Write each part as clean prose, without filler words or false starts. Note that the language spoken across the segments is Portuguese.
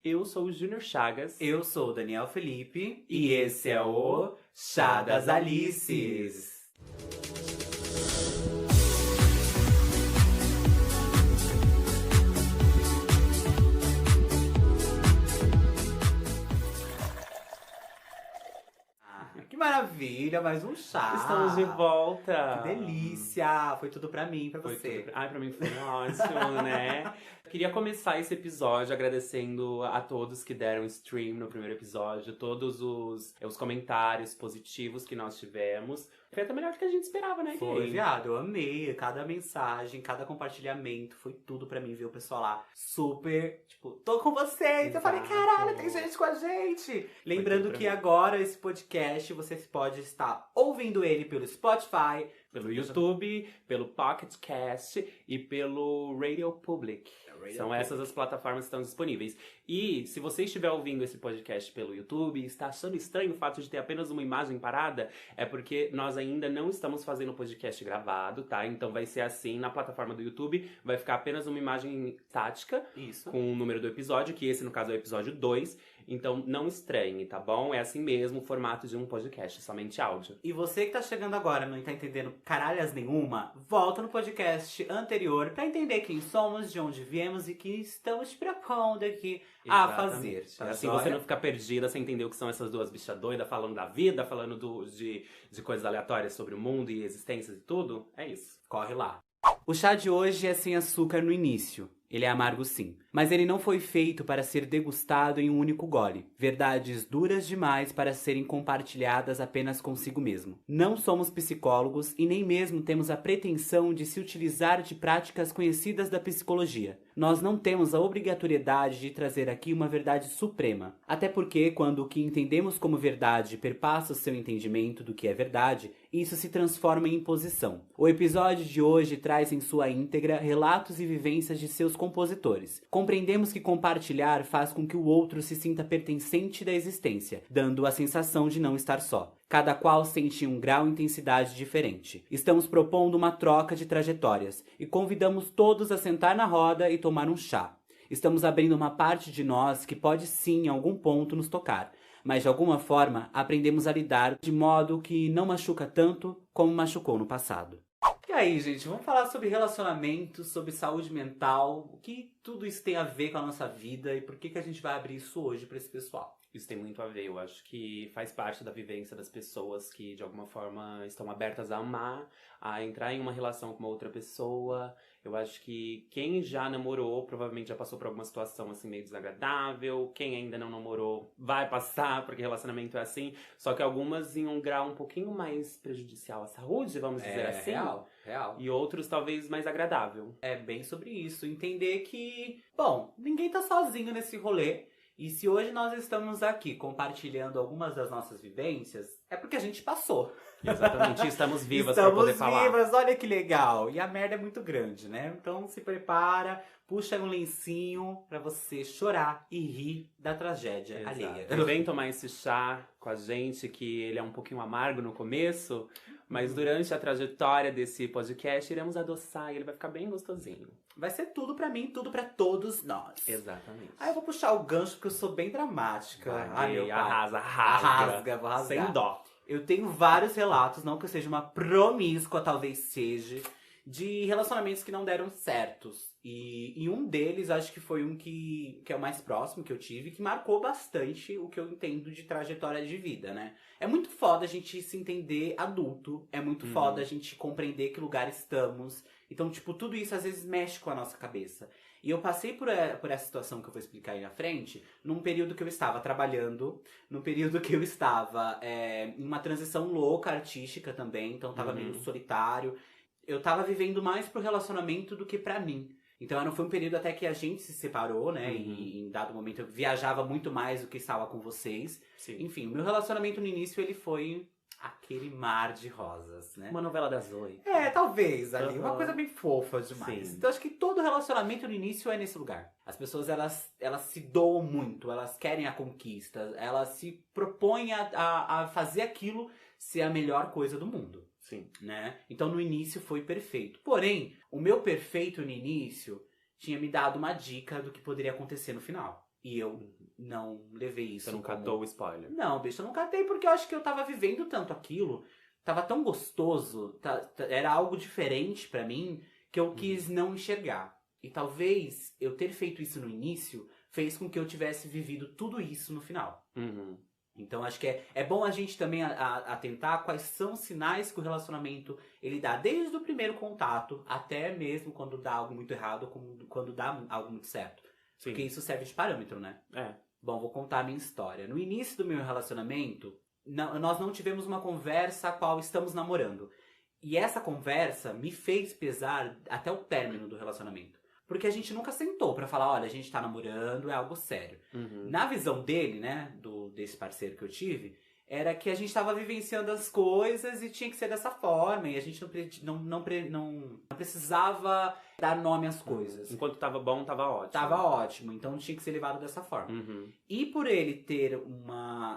Eu sou o Júnior Chagas. Eu sou o Daniel Felipe. E esse é o Chá das Alices. Que maravilha, mais um chá. Estamos de volta. Que delícia. Foi tudo pra mim, pra você. Pra mim foi ótimo, né? Queria começar esse episódio agradecendo a todos que deram stream no primeiro episódio, todos os comentários positivos que nós tivemos. Foi até melhor do que a gente esperava, né? Foi, viado, eu amei. Cada mensagem, cada compartilhamento, foi tudo pra mim ver o pessoal lá super, tipo, tô com vocês. Exato. Eu falei, caralho, tem gente com a gente. Lembrando que agora esse podcast, você pode estar ouvindo ele pelo Spotify, pelo YouTube, pelo Pocket Cast e pelo Radio Public. São essas as plataformas que estão disponíveis. E se você estiver ouvindo esse podcast pelo YouTube e está achando estranho o fato de ter apenas uma imagem parada, é porque nós ainda não estamos fazendo o podcast gravado, tá? Então vai ser assim, na plataforma do YouTube, vai ficar apenas uma imagem estática. Isso. Com o número do episódio, que esse no caso é o episódio 2. Então não estranhe, tá bom? É assim mesmo o formato de um podcast, somente áudio. E você que tá chegando agora e não tá entendendo caralhas nenhuma, volta no podcast anterior pra entender quem somos, de onde viemos e que estamos te propondo aqui a fazer. Tá assim joia? você não fica perdida sem entender o que são essas duas bichas doidas falando da vida, falando de coisas aleatórias sobre o mundo e existências e tudo. É isso. Corre lá. O chá de hoje é sem açúcar no início. Ele é amargo sim, mas ele não foi feito para ser degustado em um único gole. Verdades duras demais para serem compartilhadas apenas consigo mesmo. Não somos psicólogos e nem mesmo temos a pretensão de se utilizar de práticas conhecidas da psicologia. Nós não temos a obrigatoriedade de trazer aqui uma verdade suprema. Até porque, quando o que entendemos como verdade perpassa o seu entendimento do que é verdade, isso se transforma em imposição. O episódio de hoje traz em sua íntegra relatos e vivências de seus compositores. Compreendemos que compartilhar faz com que o outro se sinta pertencente da existência, dando a sensação de não estar só. Cada qual sente um grau e intensidade diferente. Estamos propondo uma troca de trajetórias e convidamos todos a sentar na roda e tomar um chá. Estamos abrindo uma parte de nós que pode sim em algum ponto nos tocar, mas de alguma forma aprendemos a lidar de modo que não machuca tanto como machucou no passado. E aí, gente, vamos falar sobre relacionamentos, sobre saúde mental, o que tudo isso tem a ver com a nossa vida e por que a gente vai abrir isso hoje para esse pessoal. Isso tem muito a ver, eu acho que faz parte da vivência das pessoas que de alguma forma estão abertas a amar, a entrar em uma relação com uma outra pessoa. Eu acho que quem já namorou provavelmente já passou por alguma situação assim meio desagradável. Quem ainda não namorou vai passar, porque relacionamento é assim. Só que algumas em um grau um pouquinho mais prejudicial à saúde, vamos dizer assim. Real. E outros talvez mais agradável. É bem sobre isso, entender que, bom, ninguém tá sozinho nesse rolê. E se hoje nós estamos aqui compartilhando algumas das nossas vivências, é porque a gente passou. Exatamente, estamos vivas para poder falar. Estamos vivas, olha que legal. E a merda é muito grande, né? Então se prepara, puxa um lencinho pra você chorar e rir da tragédia alheia. E vem tomar esse chá com a gente, que ele é um pouquinho amargo no começo, mas durante a trajetória desse podcast iremos adoçar e ele vai ficar bem gostosinho. Vai ser tudo pra mim, tudo pra todos nós. Exatamente. Aí eu vou puxar o gancho porque eu sou bem dramática. Meu pai. Arrasga. Vou rasgar. Sem dó. Eu tenho vários relatos, não que eu seja uma promíscua, talvez seja, de relacionamentos que não deram certos. E um deles, acho que foi um que é o mais próximo que eu tive, que marcou bastante o que eu entendo de trajetória de vida, né? É muito foda a gente se entender adulto, é muito foda a gente compreender que lugar estamos. Então, tipo, tudo isso às vezes mexe com a nossa cabeça. E eu passei por essa situação que eu vou explicar aí na frente, num período que eu estava trabalhando, num período que eu estava em uma transição louca, artística também, então tava meio solitário. Eu tava vivendo mais pro relacionamento do que pra mim. Então não foi um período até que a gente se separou, né? E em dado momento eu viajava muito mais do que estava com vocês. Sim. Enfim, o meu relacionamento no início ele foi aquele mar de rosas, né? Uma novela das 8. Talvez ali, uma coisa bem fofa demais. Sim. Então acho que todo relacionamento no início é nesse lugar. As pessoas, elas se doam muito, elas querem a conquista, elas se propõem a fazer aquilo ser a melhor coisa do mundo. Sim. Né? Então no início foi perfeito. Porém, o meu perfeito no início tinha me dado uma dica do que poderia acontecer no final. E eu não levei isso. Você não como... catou o spoiler? Não, bicho, eu não catei porque eu acho que eu tava vivendo tanto aquilo, tava tão gostoso, era algo diferente pra mim que eu quis não enxergar. E talvez eu ter feito isso no início fez com que eu tivesse vivido tudo isso no final. Uhum. Então acho que é bom a gente também atentar quais são os sinais que o relacionamento ele dá, desde o primeiro contato até mesmo quando dá algo muito errado, quando dá algo muito certo. Sim. Porque isso serve de parâmetro, né? É. Bom, vou contar a minha história. No início do meu relacionamento, nós não tivemos uma conversa a qual estamos namorando. E essa conversa me fez pesar até o término do relacionamento. Porque a gente nunca sentou pra falar, olha, a gente tá namorando, é algo sério. Uhum. Na visão dele, né, desse parceiro que eu tive, era que a gente tava vivenciando as coisas e tinha que ser dessa forma. E a gente não precisava dar nome às coisas. Enquanto tava bom, tava ótimo. Tava ótimo, então tinha que ser levado dessa forma. Uhum. E por ele ter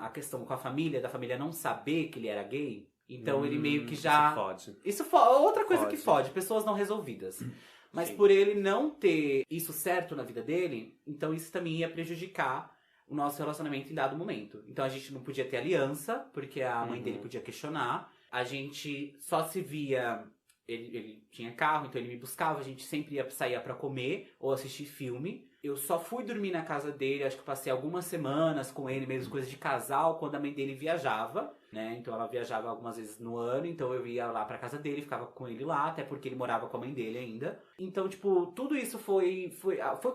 a questão com a família, da família não saber que ele era gay, então ele meio que já... Isso Isso fode. outra coisa que fode, pessoas não resolvidas. Mas Sim. por ele não ter isso certo na vida dele, então isso também ia prejudicar o nosso relacionamento em dado momento. Então a gente não podia ter aliança, porque a mãe dele podia questionar. A gente só se via... Ele tinha carro, então ele me buscava, a gente sempre saía pra comer ou assistir filme. Eu só fui dormir na casa dele, acho que passei algumas semanas com ele, mesmo coisa de casal, quando a mãe dele viajava, né? Então ela viajava algumas vezes no ano, então eu ia lá pra casa dele, ficava com ele lá, até porque ele morava com a mãe dele ainda. Então, tipo, tudo isso foi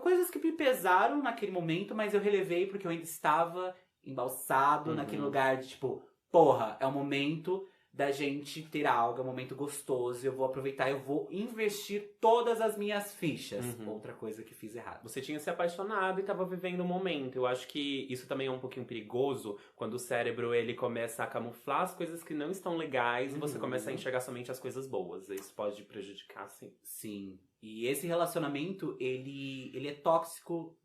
coisas que me pesaram naquele momento, mas eu relevei porque eu ainda estava embalsado naquele lugar de, tipo, porra, é o momento da gente ter algo, é um momento gostoso, eu vou aproveitar, eu vou investir todas as minhas fichas. Outra coisa que fiz errado. Você tinha se apaixonado e tava vivendo o momento. Eu acho que isso também é um pouquinho perigoso, quando o cérebro ele começa a camuflar as coisas que não estão legais e você começa a enxergar somente as coisas boas. Isso pode prejudicar, sim. Sim. E esse relacionamento, ele é tóxico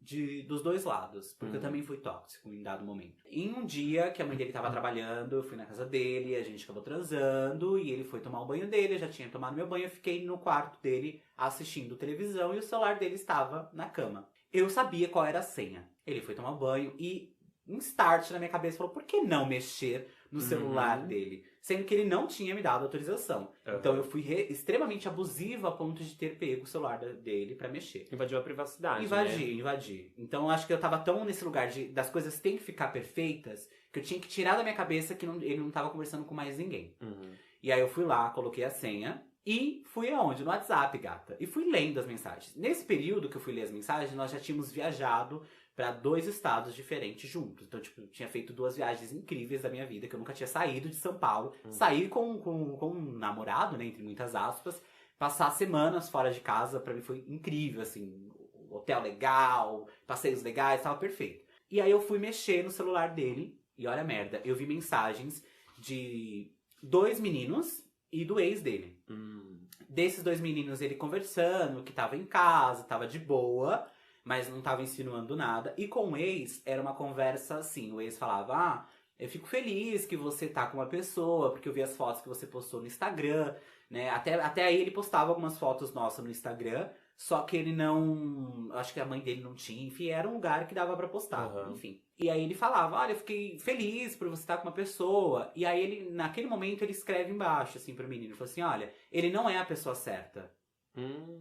dos dois lados. Porque eu também fui tóxico em dado momento. Em um dia que a mãe dele tava trabalhando, eu fui na casa dele, a gente acabou transando, e ele foi tomar o banho dele, eu já tinha tomado meu banho, eu fiquei no quarto dele assistindo televisão e o celular dele estava na cama. Eu sabia qual era a senha. Ele foi tomar banho e um start na minha cabeça falou, por que não mexer no celular dele? Sendo que ele não tinha me dado autorização. Então eu fui extremamente abusiva a ponto de ter pego o celular dele pra mexer. Invadiu a privacidade, Invadi. Então eu acho que eu tava tão nesse lugar das coisas têm que ficar perfeitas, que eu tinha que tirar da minha cabeça que ele não tava conversando com mais ninguém. E aí eu fui lá, coloquei a senha e fui aonde? No WhatsApp, gata. E fui lendo as mensagens. Nesse período que eu fui ler as mensagens, nós já tínhamos viajado pra 2 estados diferentes juntos. Então, tipo, eu tinha feito 2 viagens incríveis da minha vida, que eu nunca tinha saído de São Paulo. Sair com um namorado, né, entre muitas aspas. Passar semanas fora de casa, pra mim foi incrível, assim. Hotel legal, passeios legais, tava perfeito. E aí eu fui mexer no celular dele, e olha a merda, eu vi mensagens de 2 meninos e do ex dele. Desses 2 meninos, ele conversando, que tava em casa, tava de boa, mas não tava insinuando nada. E com o ex, era uma conversa assim, o ex falava, eu fico feliz que você tá com uma pessoa, porque eu vi as fotos que você postou no Instagram, né? Até aí ele postava algumas fotos nossas no Instagram, só que ele não... Acho que a mãe dele não tinha, enfim, era um lugar que dava pra postar, enfim. E aí ele falava, olha, eu fiquei feliz por você estar com uma pessoa. E aí ele, naquele momento, ele escreve embaixo, assim, pro menino. Ele falou assim, olha, ele não é a pessoa certa.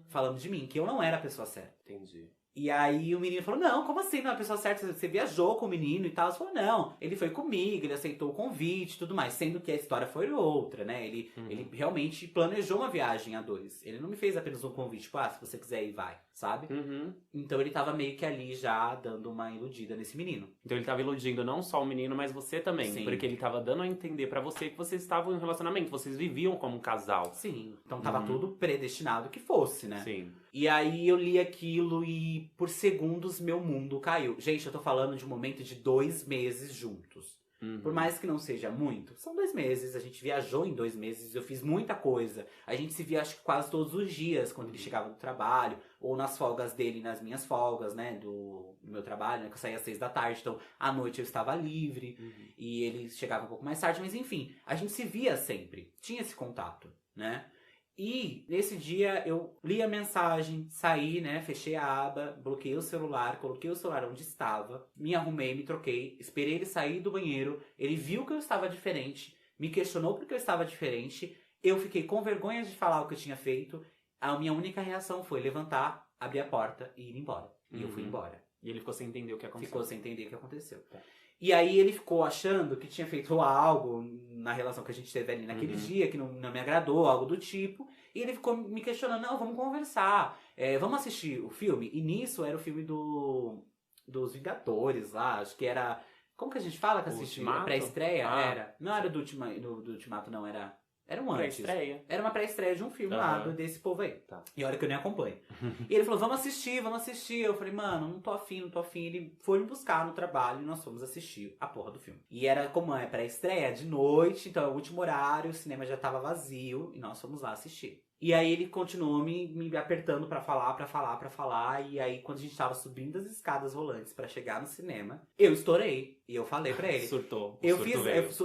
Falando de mim, que eu não era a pessoa certa. Entendi. E aí o menino falou, não, como assim não é a pessoa certa? Você viajou com o menino e tal. Você falou, não, ele foi comigo, ele aceitou o convite e tudo mais. Sendo que a história foi outra, né? Ele realmente planejou uma viagem a 2. Ele não me fez apenas um convite, tipo, se você quiser ir, vai, sabe? Então ele tava meio que ali já dando uma iludida nesse menino. Então ele tava iludindo não só o menino, mas você também. Sim. Porque ele tava dando a entender pra você que vocês estavam em um relacionamento, vocês viviam como um casal. Sim, então tava tudo predestinado que fosse, né? Sim. E aí eu li aquilo e por segundos meu mundo caiu. Gente, eu tô falando de um momento de 2 meses juntos. Por mais que não seja muito, são 2 meses, a gente viajou em 2 meses, eu fiz muita coisa. A gente se via acho que quase todos os dias, quando ele chegava do trabalho, ou nas folgas dele, nas minhas folgas, né, do meu trabalho, né, que eu saía às 6 da tarde, então à noite eu estava livre, e ele chegava um pouco mais tarde, mas enfim, a gente se via sempre, tinha esse contato, né. E nesse dia eu li a mensagem, saí, né, fechei a aba, bloqueei o celular, coloquei o celular onde estava, me arrumei, me troquei, esperei ele sair do banheiro, ele viu que eu estava diferente, me questionou porque eu estava diferente, eu fiquei com vergonha de falar o que eu tinha feito, a minha única reação foi levantar, abrir a porta e ir embora. E eu fui embora. E ele ficou sem entender o que aconteceu. Ficou sem entender o que aconteceu. Tá. E aí ele ficou achando que tinha feito algo na relação que a gente teve ali naquele dia, que não me agradou, algo do tipo. E ele ficou me questionando, não, vamos conversar, vamos assistir o filme. E nisso era o filme dos Vingadores lá, acho que era... Como que a gente fala que assistiu? Pré-estreia? Era. Não era do Ultimato, não, era... Era um antes. Pré-estreia. Era uma pré-estreia de um filme lá, desse povo aí. Tá. E olha que eu nem acompanho. E ele falou, vamos assistir. Eu falei, mano, não tô afim. Ele foi me buscar no trabalho e nós fomos assistir a porra do filme. E era como é pré-estreia, de noite, então é o último horário, o cinema já tava vazio e nós fomos lá assistir. E aí ele continuou me apertando pra falar. E aí quando a gente tava subindo as escadas rolantes pra chegar no cinema, eu estourei. E eu falei pra ele. Surtou.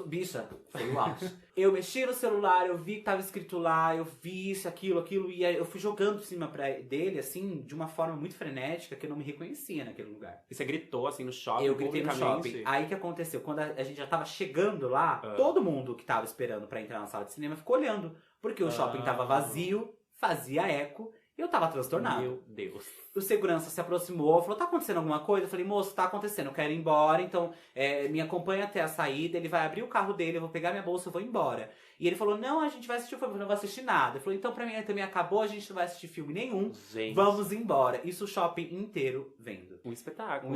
Bicha, foi o auge. Eu mexi no celular, eu vi que tava escrito lá, eu vi isso, aquilo. E aí eu fui jogando por cima dele, assim, de uma forma muito frenética, que eu não me reconhecia naquele lugar. E você gritou, assim, no shopping? Eu gritei no shopping. Aí o que aconteceu? Quando a gente já tava chegando lá, todo mundo que tava esperando pra entrar na sala de cinema ficou olhando. Porque o shopping tava vazio, fazia eco, e eu tava transtornado. Meu Deus. O segurança se aproximou, falou, tá acontecendo alguma coisa? Eu falei, moço, tá acontecendo, eu quero ir embora, então me acompanha até a saída, ele vai abrir o carro dele, eu vou pegar minha bolsa, eu vou embora. E ele falou, não, a gente vai assistir o filme, eu não vou assistir nada. Eu falei, então pra mim também acabou, a gente não vai assistir filme nenhum, vamos embora. Isso o shopping inteiro vendo. Um espetáculo.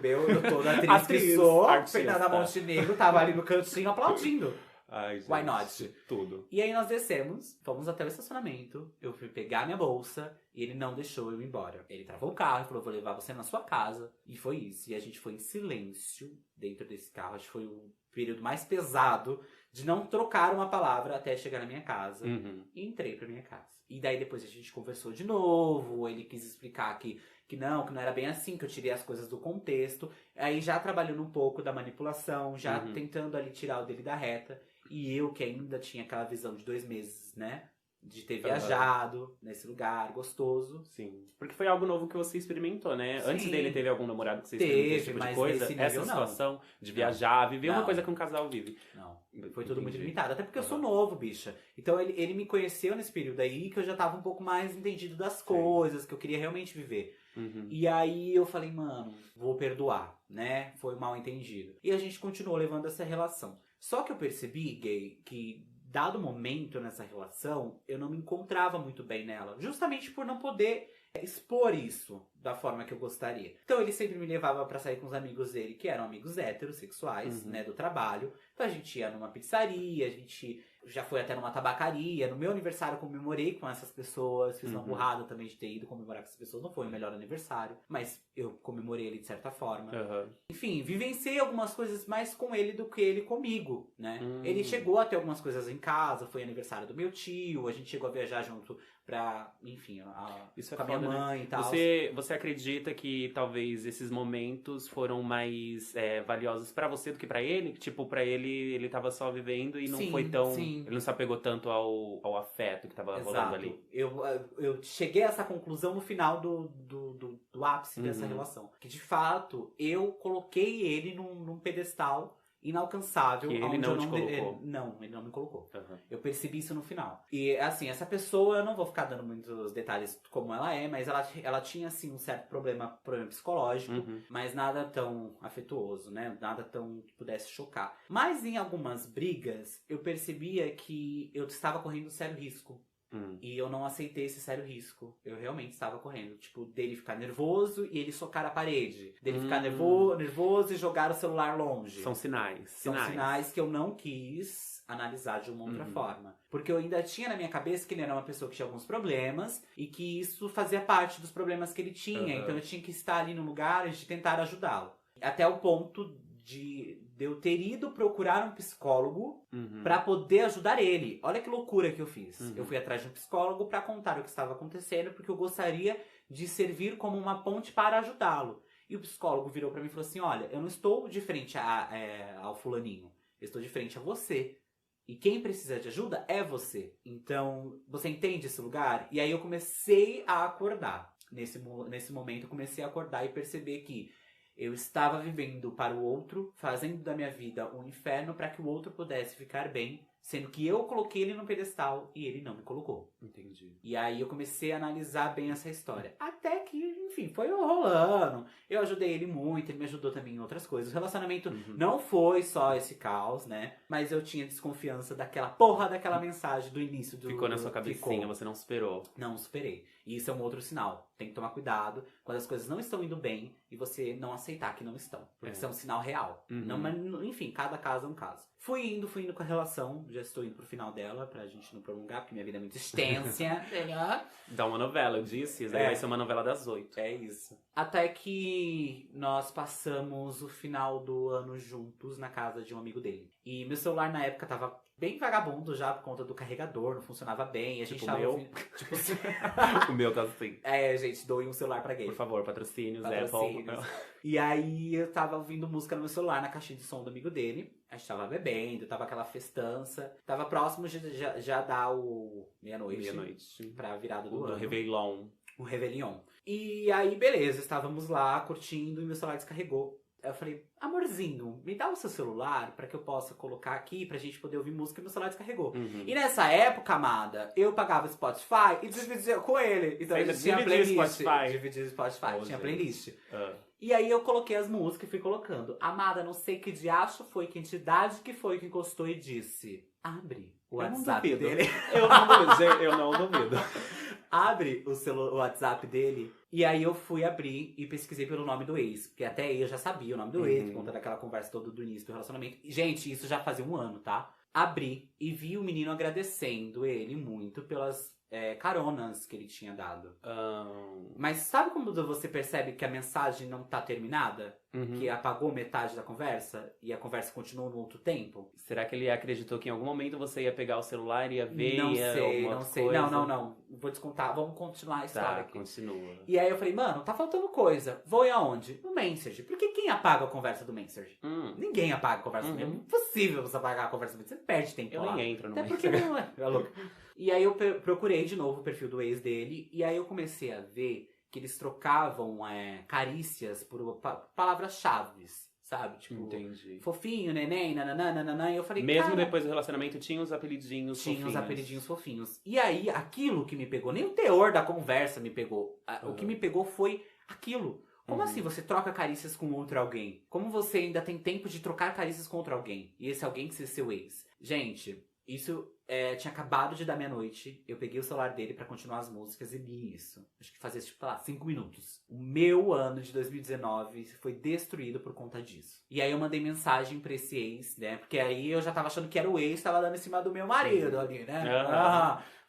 Eu toda atriz que sou, Fernanda Montenegro, tava ali no cantinho aplaudindo. Ai, gente, why not? Tudo. E aí nós descemos, fomos até o estacionamento, eu fui pegar minha bolsa e ele não deixou eu ir embora. Ele travou o carro e falou, vou levar você na sua casa. E foi isso. E a gente foi em silêncio dentro desse carro. Acho que foi o período mais pesado de não trocar uma palavra até chegar na minha casa. E entrei pra minha casa. E daí depois a gente conversou de novo, ele quis explicar que não era bem assim, que eu tirei as coisas do contexto. Aí já trabalhando um pouco da manipulação, já tentando ali tirar o dele da reta. E eu que ainda tinha aquela visão de 2 meses, né? De ter viajado nesse lugar gostoso. Sim. Porque foi algo novo que você experimentou, né? Sim. Antes dele teve algum namorado que você experimentou esse tipo de coisa? Essa situação de viajar, viver uma coisa que um casal vive. Não. Foi tudo muito limitado. Até porque eu sou novo, bicha. Então ele me conheceu nesse período aí que eu já tava um pouco mais entendido das coisas, que eu queria realmente viver. E aí eu falei, mano, vou perdoar, né? Foi mal entendido. E a gente continuou levando essa relação. Só que eu percebi, gay, que dado momento nessa relação, eu não me encontrava muito bem nela. Justamente por não poder expor isso da forma que eu gostaria. Então ele sempre me levava pra sair com os amigos dele, que eram amigos heterossexuais, né, do trabalho. Então a gente ia numa pizzaria, a gente já foi até numa tabacaria. No meu aniversário eu comemorei com essas pessoas, fiz uma burrada também de ter ido comemorar com essas pessoas. Não foi o melhor aniversário, mas eu comemorei ele de certa forma. Enfim, vivenciei algumas coisas mais com ele do que ele comigo, né? Ele chegou a ter algumas coisas em casa, foi aniversário do meu tio, a gente chegou a viajar junto pra, enfim, com a minha mãe, né? E tal. Você acredita que talvez esses momentos foram mais valiosos pra você do que pra ele? Tipo, pra ele tava só vivendo e não foi tão... Sim. Ele não se apegou tanto ao afeto que tava rolando ali. Eu cheguei a essa conclusão no final do ápice dessa relação. Que, de fato, eu coloquei ele num pedestal inalcançável. Que ele não te colocou. Não, ele não me colocou. Eu percebi isso no final. E, assim, essa pessoa, eu não vou ficar dando muitos detalhes como ela é, mas ela tinha, assim, um certo problema psicológico, mas nada tão afetuoso, né? Nada tão que pudesse chocar. Mas em algumas brigas, eu percebia que eu estava correndo sério risco. E eu não aceitei esse sério risco. Eu realmente estava correndo. Tipo, dele ficar nervoso e ele socar a parede. Dele ficar nervoso e jogar o celular longe. São sinais. São sinais que eu não quis analisar de uma outra forma. Porque eu ainda tinha na minha cabeça que ele era uma pessoa que tinha alguns problemas e que isso fazia parte dos problemas que ele tinha. Então eu tinha que estar ali no lugar de tentar ajudá-lo. Até o ponto de eu ter ido procurar um psicólogo pra poder ajudar ele. Olha que loucura que eu fiz. Eu fui atrás de um psicólogo pra contar o que estava acontecendo, porque eu gostaria de servir como uma ponte para ajudá-lo. E o psicólogo virou pra mim e falou assim, olha, eu não estou de frente ao fulaninho, eu estou de frente a você. E quem precisa de ajuda é você. Então, você entende esse lugar? E aí eu comecei a acordar. Nesse momento eu comecei a acordar e perceber que eu estava vivendo para o outro, fazendo da minha vida um inferno para que o outro pudesse ficar bem, sendo que eu coloquei ele no pedestal e ele não me colocou. Entendi. E aí eu comecei a analisar bem essa história. Até que, enfim, foi rolando. Eu ajudei ele muito, ele me ajudou também em outras coisas. O relacionamento não foi só esse caos, né? Mas eu tinha desconfiança daquela mensagem do início do... Ficou na sua cabecinha, você não superou. Não superei. E isso é um outro sinal. Tem que tomar cuidado quando as coisas não estão indo bem e você não aceitar que não estão. Porque isso é um sinal real. Não, mas, enfim, cada caso é um caso. Fui indo com a relação. Já estou indo pro final dela, pra gente não prolongar, porque minha vida é muito extensa. Dá uma novela, eu disse. Isso aí vai ser uma novela das 8. É isso. Até que nós passamos o final do ano juntos na casa de um amigo dele. E meu celular na época tava bem vagabundo já por conta do carregador, não funcionava bem. A gente tava tipo assim. O meu tá assim. Gente, doe um celular pra gay. Por favor, patrocínios, Patrocínios. Apple. E aí eu tava ouvindo música no meu celular, na caixinha de som do amigo dele. A gente tava bebendo, tava aquela festança. Tava próximo de já dar o meia-noite. Pra virada do ano. Réveillon. O Réveillon. E aí, beleza, estávamos lá curtindo e meu celular descarregou. Eu falei, amorzinho, me dá o seu celular pra que eu possa colocar aqui pra gente poder ouvir música e meu celular descarregou. E nessa época, amada, eu pagava Spotify e dividia com ele. Então a gente tinha playlist. Dividia Spotify, tinha playlist. E aí eu coloquei as músicas e fui colocando. Amada, não sei que diacho foi, que entidade que foi que encostou e disse, abre o WhatsApp dele. Eu não duvido. Abre o WhatsApp dele. E aí eu fui abrir e pesquisei pelo nome do ex. Porque até eu já sabia o nome do ex, por conta daquela conversa toda do início do relacionamento. E, gente, isso já fazia um ano, tá? Abri e vi o menino agradecendo ele muito pelas caronas que ele tinha dado. Mas sabe quando você percebe que a mensagem não tá terminada? Que apagou metade da conversa e a conversa continuou no outro tempo? Será que ele acreditou que em algum momento você ia pegar o celular e ia ver? Não sei. Coisa? Não. Vou descontar. Vamos continuar a história aqui. Continua. E aí eu falei, mano, tá faltando coisa. Vou ir aonde? No Message. Porque quem apaga a conversa do Message? Ninguém apaga a conversa do Message. É impossível você apagar a conversa do Message. Você perde tempo eu lá. Eu nem entro no Até porque não é. É louco. E aí eu procurei de novo o perfil do ex dele. E aí eu comecei a ver que eles trocavam carícias por palavras-chave, sabe? Tipo, entendi. Fofinho, neném, nananana. E eu falei, mesmo depois do relacionamento tinha os apelidinhos fofinhos. Tinha os apelidinhos fofinhos. E aí, aquilo que me pegou, nem o teor da conversa me pegou. O que me pegou foi aquilo. Como assim você troca carícias com outro alguém? Como você ainda tem tempo de trocar carícias com outro alguém? E esse alguém que seja seu ex? Gente, isso tinha acabado de dar meia-noite. Eu peguei o celular dele pra continuar as músicas e li isso. Acho que fazia, 5 minutos. O meu ano de 2019 foi destruído por conta disso. E aí eu mandei mensagem pra esse ex, né? Porque aí eu já tava achando que era o ex, tava dando em cima do meu marido ali, né?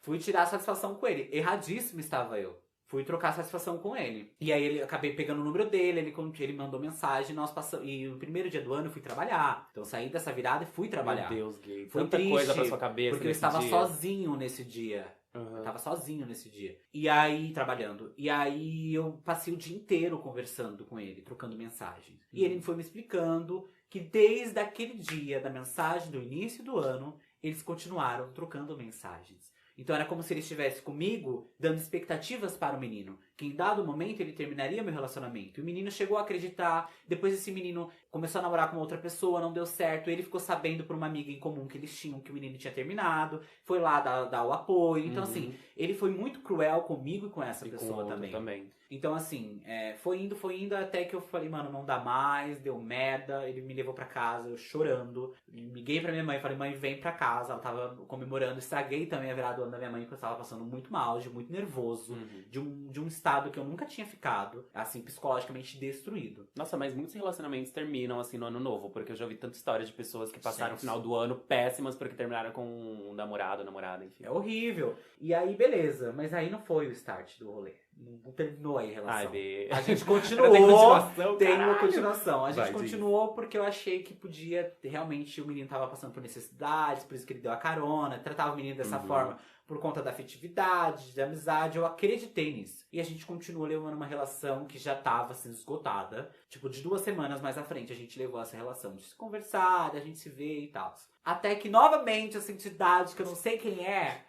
Fui tirar a satisfação com ele. Erradíssimo estava eu. Fui trocar satisfação com ele. E aí eu acabei pegando o número dele, ele mandou mensagem, nós passamos. E no primeiro dia do ano eu fui trabalhar. Então eu saí dessa virada e fui trabalhar. Meu Deus, gay. Foi tanta triste, coisa pra sua cabeça. Porque eu estava sozinho nesse dia. Eu tava sozinho nesse dia. E aí, trabalhando. E aí eu passei o dia inteiro conversando com ele, trocando mensagens. E ele foi me explicando que desde aquele dia da mensagem do início do ano, eles continuaram trocando mensagens. Então era como se ele estivesse comigo, dando expectativas para o menino. Que em dado momento ele terminaria meu relacionamento. E o menino chegou a acreditar. Depois esse menino começou a namorar com outra pessoa, não deu certo. Ele ficou sabendo por uma amiga em comum que eles tinham, que o menino tinha terminado. Foi lá dar o apoio. Então assim, ele foi muito cruel comigo e com essa pessoa também. Então assim, foi indo até que eu falei, mano, não dá mais, deu merda. Ele me levou pra casa, eu chorando. Liguei pra minha mãe, falei, mãe, vem pra casa. Ela tava comemorando, estraguei também a virada do ano da minha mãe, porque eu tava passando muito mal, muito nervoso. De um estado que eu nunca tinha ficado, assim, psicologicamente destruído. Nossa, mas muitos relacionamentos terminam assim no ano novo, porque eu já ouvi tanta história de pessoas que passaram o final do ano péssimas porque terminaram com um namorado, namorada, enfim. É horrível. E aí, beleza, mas aí não foi o start do rolê. não terminou aí a relação. Ai, Bê. A gente continuou. Tem continuação, Tem uma caralho. continuação. A gente Vai, continuou porque eu achei que podia. Realmente o menino tava passando por necessidades, por isso que ele deu a carona. Tratava o menino dessa forma por conta da afetividade, da amizade. Eu acreditei nisso. E a gente continuou levando uma relação que já tava sendo esgotada. Tipo, de 2 semanas mais à frente, a gente levou essa relação de se conversar, da gente se ver e tal. Até que novamente essa entidade, que eu não sei quem é,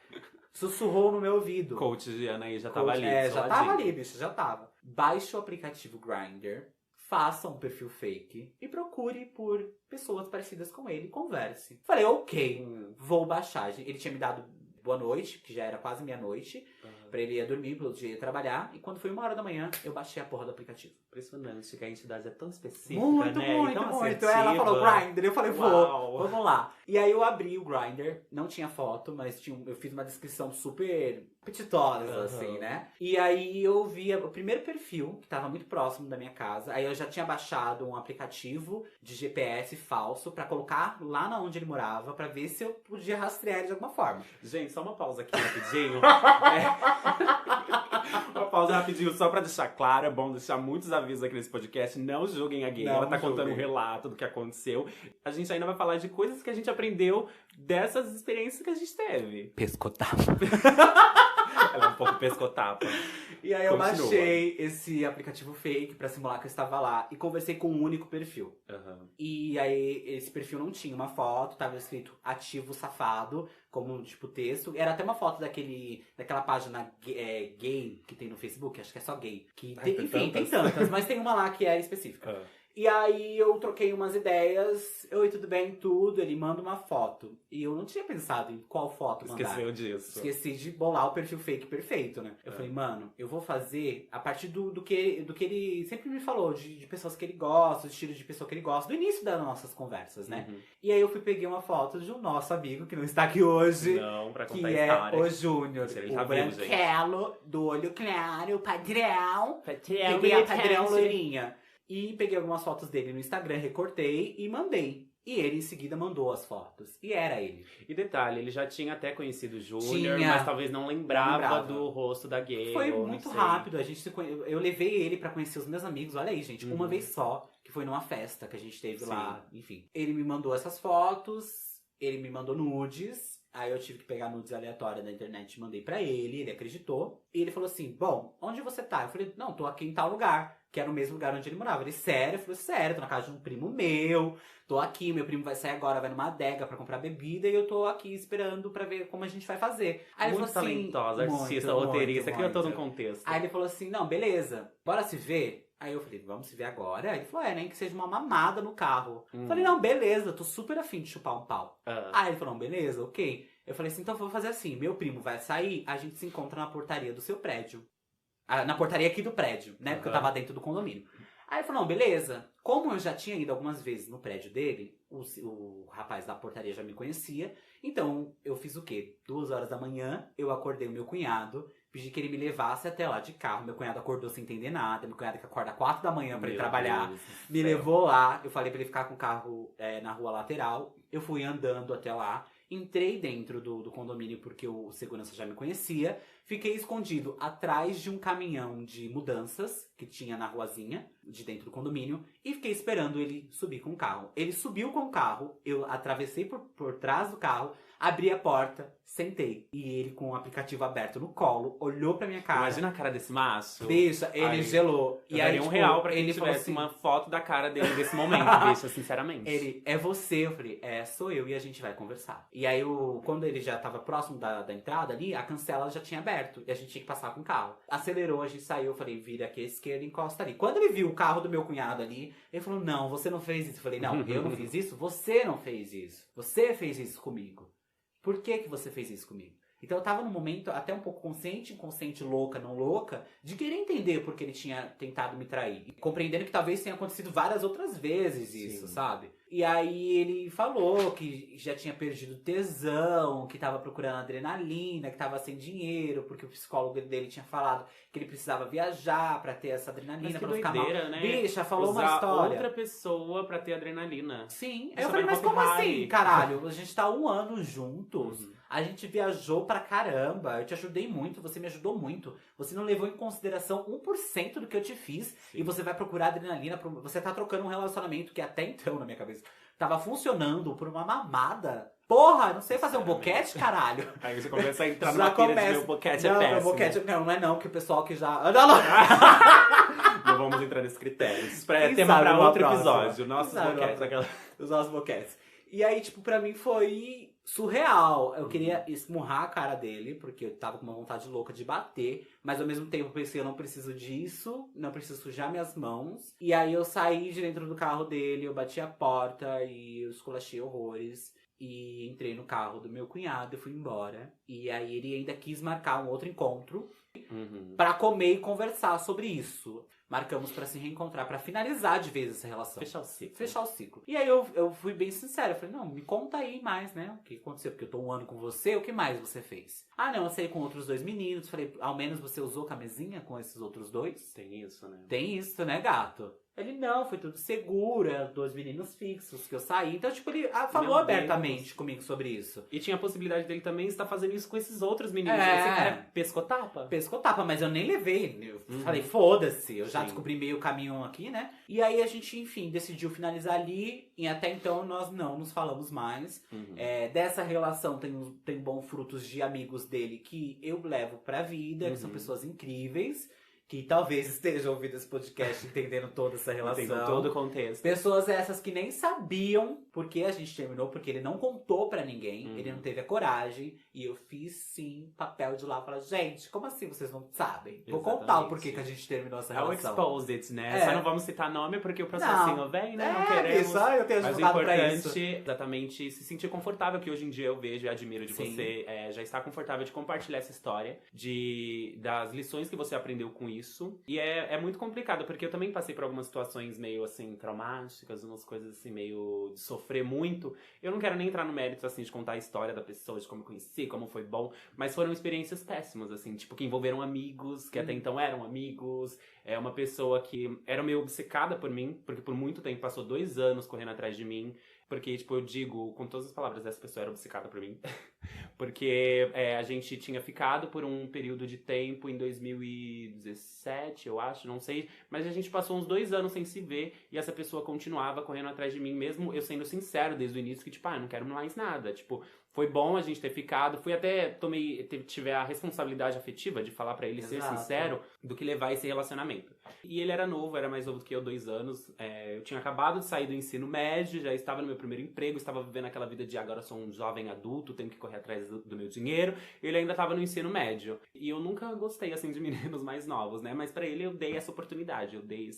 sussurrou no meu ouvido. Coach de Anaí já tava ali. Já soladinho. tava ali, bicho, já tava. Baixe o aplicativo Grindr, faça um perfil fake e procure por pessoas parecidas com ele e converse. Falei, ok, vou baixar. Ele tinha me dado boa noite, que já era quase meia-noite, pra ele ir dormir, pelo dia ia trabalhar. E quando foi 1h, eu baixei a porra do aplicativo. Impressionante que a entidade é tão específica, Muito, né? muito, Tão muito. assertiva. Ela falou Grindr, eu falei, Uau. vamos lá. E aí eu abri o Grindr, não tinha foto, mas eu fiz uma descrição super apetitosa, assim, né? E aí eu vi o primeiro perfil, que tava muito próximo da minha casa. Aí eu já tinha baixado um aplicativo de GPS falso pra colocar lá na onde ele morava, pra ver se eu podia rastrear ele de alguma forma. Gente, só uma pausa aqui rapidinho. Uma pausa rapidinho, só pra deixar claro, é bom deixar muitos avisos aqui nesse podcast. Não julguem a gay, Não ela tá contando um julguem. relato do que aconteceu. A gente ainda vai falar de coisas que a gente aprendeu dessas experiências que a gente teve. Pescotar. Ela é um pouco pescotapa. E aí eu Continua. baixei esse aplicativo fake pra simular que eu estava lá e conversei com um único perfil. E aí esse perfil não tinha uma foto, tava escrito ativo safado, como tipo texto. Era até uma foto daquela página gay que tem no Facebook, acho que é só gay. Enfim, tem tantas, mas tem uma lá que era específica. E aí eu troquei umas ideias. Oi, tudo bem? Tudo. Ele manda uma foto. E eu não tinha pensado em qual foto mandar. Esqueceu disso. Esqueci de bolar o perfil fake perfeito, né? Eu falei, mano, eu vou fazer a partir do que ele sempre me falou, de pessoas que ele gosta, do estilo de pessoa que ele gosta, do início das nossas conversas, né? E aí eu peguei uma foto de um nosso amigo, que não está aqui hoje, Não, pra que contar a é história. o Júnior, Ele tá o vivo, gente. branquelo, do olho claro, o padrão. Patrão, Peguei a militante. padrão loirinha. E peguei algumas fotos dele no Instagram, recortei e mandei. E ele em seguida mandou as fotos. E era ele. E detalhe, ele já tinha até conhecido o Júnior, Tinha. mas talvez não lembrava, Não lembrava. do rosto da gay. Foi ou não muito sei. rápido. Eu levei ele pra conhecer os meus amigos. Olha aí, gente. Uma vez só, que foi numa festa que a gente teve lá. Enfim. Ele me mandou essas fotos. Ele me mandou nudes. Aí eu tive que pegar nudes aleatórias da internet e mandei pra ele. Ele acreditou. E ele falou assim, bom, onde você tá? Eu falei, não, tô aqui em tal lugar. Que era o mesmo lugar onde ele morava. Ele, sério? Eu falei, sério, tô na casa de um primo meu. Tô aqui, meu primo vai sair agora, vai numa adega pra comprar bebida. E eu tô aqui esperando pra ver como a gente vai fazer. Aí ele Muito falou assim, talentosa, artista, muito, roteirista, muito, criou todo um muito. contexto. Aí ele falou assim, não, beleza, bora se ver? Aí eu falei, vamos se ver agora? Aí ele falou, nem que seja uma mamada no carro. Eu falei, não, beleza, tô super afim de chupar um pau. Aí ele falou, não, beleza, ok. Eu falei assim, então vou fazer assim, meu primo vai sair, a gente se encontra na portaria do seu prédio. Na portaria aqui do prédio, né, porque eu tava dentro do condomínio. Aí ele falou, não, beleza. Como eu já tinha ido algumas vezes no prédio dele, o rapaz da portaria já me conhecia. Então, eu fiz o quê? 2h, eu acordei o meu cunhado, pedi que ele me levasse até lá de carro. Meu cunhado acordou sem entender nada. Meu cunhado que acorda 4h pra ir trabalhar. Me levou lá, eu falei pra ele ficar com o carro na rua lateral. Eu fui andando até lá. Entrei dentro do condomínio porque o segurança já me conhecia. Fiquei escondido atrás de um caminhão de mudanças que tinha na ruazinha, de dentro do condomínio. E fiquei esperando ele subir com o carro. Ele subiu com o carro, eu atravessei por trás do carro, abri a porta, sentei. E ele com o aplicativo aberto no colo, olhou pra minha cara. Imagina a cara desse macho. Bicha, ele gelou. E aí, R$1 pra quem ele falou tivesse assim, uma foto da cara dele nesse momento, bicha, sinceramente. Ele, é você? Eu falei, sou eu e a gente vai conversar. E aí, quando ele já tava próximo da entrada ali, a cancela já tinha aberto. E a gente tinha que passar com o carro. Acelerou, a gente saiu, eu falei, vira aqui à esquerda e encosta ali. Quando ele viu o carro do meu cunhado ali, ele falou, não, você não fez isso. Eu falei, não, eu não fiz isso, você não fez isso. Você fez isso comigo. Por que você fez isso comigo? Então eu tava num momento até um pouco consciente, inconsciente, louca, não louca, de querer entender por que ele tinha tentado me trair. E compreendendo que talvez tenha acontecido várias outras vezes isso, sabe? E aí ele falou que já tinha perdido tesão, que tava procurando adrenalina, que tava sem dinheiro, porque o psicólogo dele tinha falado que ele precisava viajar pra ter essa adrenalina, pra não ficar mal. Né? Bicha, falou usar uma história. outra pessoa pra ter adrenalina. Sim. Isso Eu falei, é mas como high. assim, caralho? A gente tá 1 ano juntos. A gente viajou pra caramba. Eu te ajudei muito, você me ajudou muito. Você não levou em consideração 1% do que eu te fiz. Sim. E você vai procurar adrenalina. Você tá trocando um relacionamento que até então, na minha cabeça, tava funcionando por uma mamada. Porra, não sei fazer um boquete, caralho. Aí você começa a entrar Já numa pira de começa. meu boquete Não, é péssimo. meu boquete não é não, que o pessoal que já... Não. Não vamos entrar nesses critérios. Isso é Quem tema sabe pra numa outro próxima. episódio. Nossos Quem sabe boquetes. numa Aquela... Os nossos boquetes. E aí, tipo, pra mim foi surreal. Eu queria esmurrar a cara dele, porque eu tava com uma vontade louca de bater. Mas ao mesmo tempo eu pensei, eu não preciso disso, não preciso sujar minhas mãos. E aí eu saí de dentro do carro dele, eu bati a porta e eu esculachei horrores. E entrei no carro do meu cunhado e fui embora. E aí ele ainda quis marcar um outro encontro pra comer e conversar sobre isso. Marcamos pra se reencontrar, pra finalizar de vez essa relação. Fechar o ciclo. E aí eu fui bem sincero. Eu falei, não, me conta aí mais, né? O que aconteceu? Porque eu tô 1 ano com você, o que mais você fez? Ah, não, eu saí com outros 2 meninos. Falei, ao menos você usou camisinha com esses outros 2? Tem isso, né? Tem isso, né, gato? Ele, não, foi tudo seguro, eram 2 meninos fixos que eu saí. Então, tipo, ele falou Meu abertamente Deus. comigo sobre isso. E tinha a possibilidade dele também estar fazendo isso com esses outros meninos. É. Esse cara pescotapa? Pescotapa, mas eu nem levei. Eu falei, foda-se, eu já Sim. descobri meio caminho aqui, né? E aí a gente, enfim, decidiu finalizar ali. E até então nós não nos falamos mais. Dessa relação tem bons frutos de amigos dele que eu levo pra vida, que são pessoas incríveis. Que talvez estejam ouvindo esse podcast entendendo toda essa relação. Entendam todo o contexto. Pessoas essas que nem sabiam por que a gente terminou, porque ele não contou pra ninguém, ele não teve a coragem. E eu fiz, sim, papel de lá e falar, gente, como assim vocês não sabem? Vou contar o porquê que a gente terminou essa É o relação. exposed, né? Só não vamos citar nome porque o processinho vem, né? Não queremos. Isso, eu tenho Mas o advogado pra isso. importante é exatamente se sentir confortável, que hoje em dia eu vejo e admiro de Sim. você já estar confortável de compartilhar essa história, das lições que você aprendeu com isso. E é muito complicado, porque eu também passei por algumas situações meio assim, traumáticas, umas coisas assim, meio de sofrer muito. Eu não quero nem entrar no mérito, assim, de contar a história da pessoa, de como eu conheci, como foi bom, mas foram experiências péssimas, assim, tipo, que envolveram amigos, que até então eram amigos. É uma pessoa que era meio obcecada por mim, porque por muito tempo passou 2 anos correndo atrás de mim. Porque, tipo, eu digo com todas as palavras, essa pessoa era obcecada por mim. Porque a gente tinha ficado por um período de tempo em 2017, eu acho, não sei. Mas a gente passou uns 2 anos sem se ver e essa pessoa continuava correndo atrás de mim, mesmo eu sendo sincero desde o início, que, tipo, eu não quero mais nada. Tipo, foi bom a gente ter ficado. Fui até, tive a responsabilidade afetiva de falar pra ele ser sincero do que levar esse relacionamento. E ele era novo, era mais novo do que eu, 2 anos. Eu tinha acabado de sair do ensino médio, já estava no meu primeiro emprego, estava vivendo aquela vida de agora sou um jovem adulto, tenho que correr atrás do meu dinheiro. Ele ainda estava no ensino médio. E eu nunca gostei, assim, de meninos mais novos, né? Mas pra ele eu dei essa oportunidade, eu dei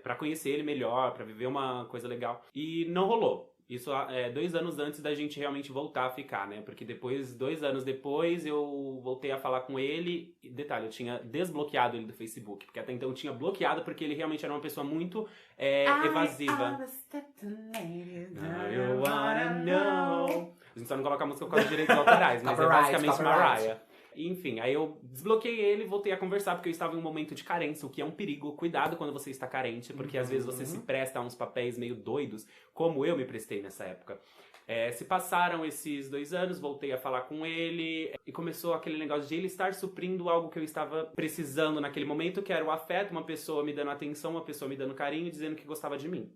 pra conhecer ele melhor, pra viver uma coisa legal. E não rolou. Isso 2 anos antes da gente realmente voltar a ficar, né? Porque 2 anos depois, eu voltei a falar com ele. E, detalhe, eu tinha desbloqueado ele do Facebook. Porque até então eu tinha bloqueado, porque ele realmente era uma pessoa muito evasiva. You wanna know. A gente só não coloca a música por causa de direitos autorais, mas é basicamente Mariah. Enfim, aí eu desbloqueei ele e voltei a conversar, porque eu estava em um momento de carência, o que é um perigo. Cuidado quando você está carente, porque às vezes você se presta a uns papéis meio doidos, como eu me prestei nessa época. Se passaram esses 2 anos, voltei a falar com ele e começou aquele negócio de ele estar suprindo algo que eu estava precisando naquele momento, que era o afeto, uma pessoa me dando atenção, uma pessoa me dando carinho, dizendo que gostava de mim.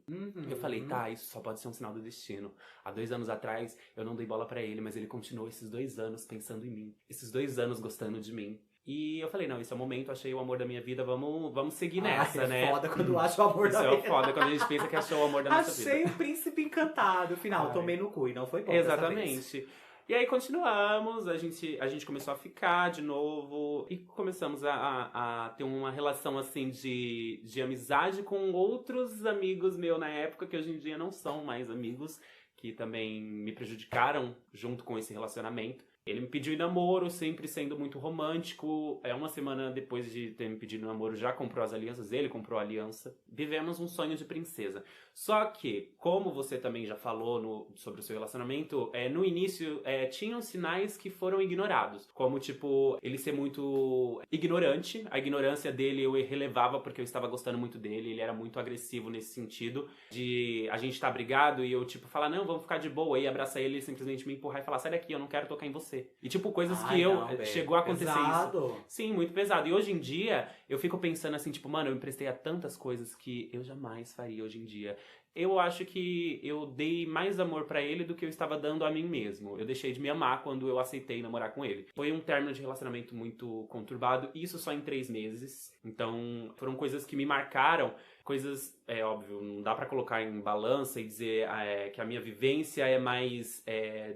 Eu falei, tá, isso só pode ser um sinal do destino. Há 2 anos atrás, eu não dei bola pra ele, mas ele continuou esses 2 anos pensando em mim. Esses 2 anos gostando de mim. E eu falei, não, esse é o momento, achei o amor da minha vida, vamos seguir nessa, né? É foda quando acha o amor da vida. Isso é foda quando a gente pensa que achou o amor da nossa vida. Achei o príncipe encantado, final, tomei no cu e não foi bom. Exatamente. E aí continuamos, a gente começou a ficar de novo e começamos a ter uma relação assim de amizade com outros amigos meus na época, que hoje em dia não são mais amigos, que também me prejudicaram junto com esse relacionamento. Ele me pediu em namoro, sempre sendo muito romântico. Uma semana depois de ter me pedido namoro, já comprou as alianças, ele comprou a aliança. Vivemos um sonho de princesa. Só que, como você também já falou sobre o seu relacionamento, no início tinham sinais que foram ignorados. Como, tipo, ele ser muito ignorante. A ignorância dele eu relevava porque eu estava gostando muito dele. Ele era muito agressivo nesse sentido. De a gente tá brigado e eu, tipo, falar, não, vamos ficar de boa. E abraçar ele e simplesmente me empurrar e falar, sai daqui, eu não quero tocar em você. E, tipo, coisas que chegou a acontecer pesado. isso. Sim, muito pesado. E hoje em dia, eu fico pensando assim, tipo, mano, eu emprestei a tantas coisas que eu jamais faria hoje em dia. Eu acho que eu dei mais amor pra ele do que eu estava dando a mim mesmo. Eu deixei de me amar quando eu aceitei namorar com ele. Foi um término de relacionamento muito conturbado, isso só em 3 meses. Então, foram coisas que me marcaram. Coisas, óbvio, não dá pra colocar em balança e dizer que a minha vivência é mais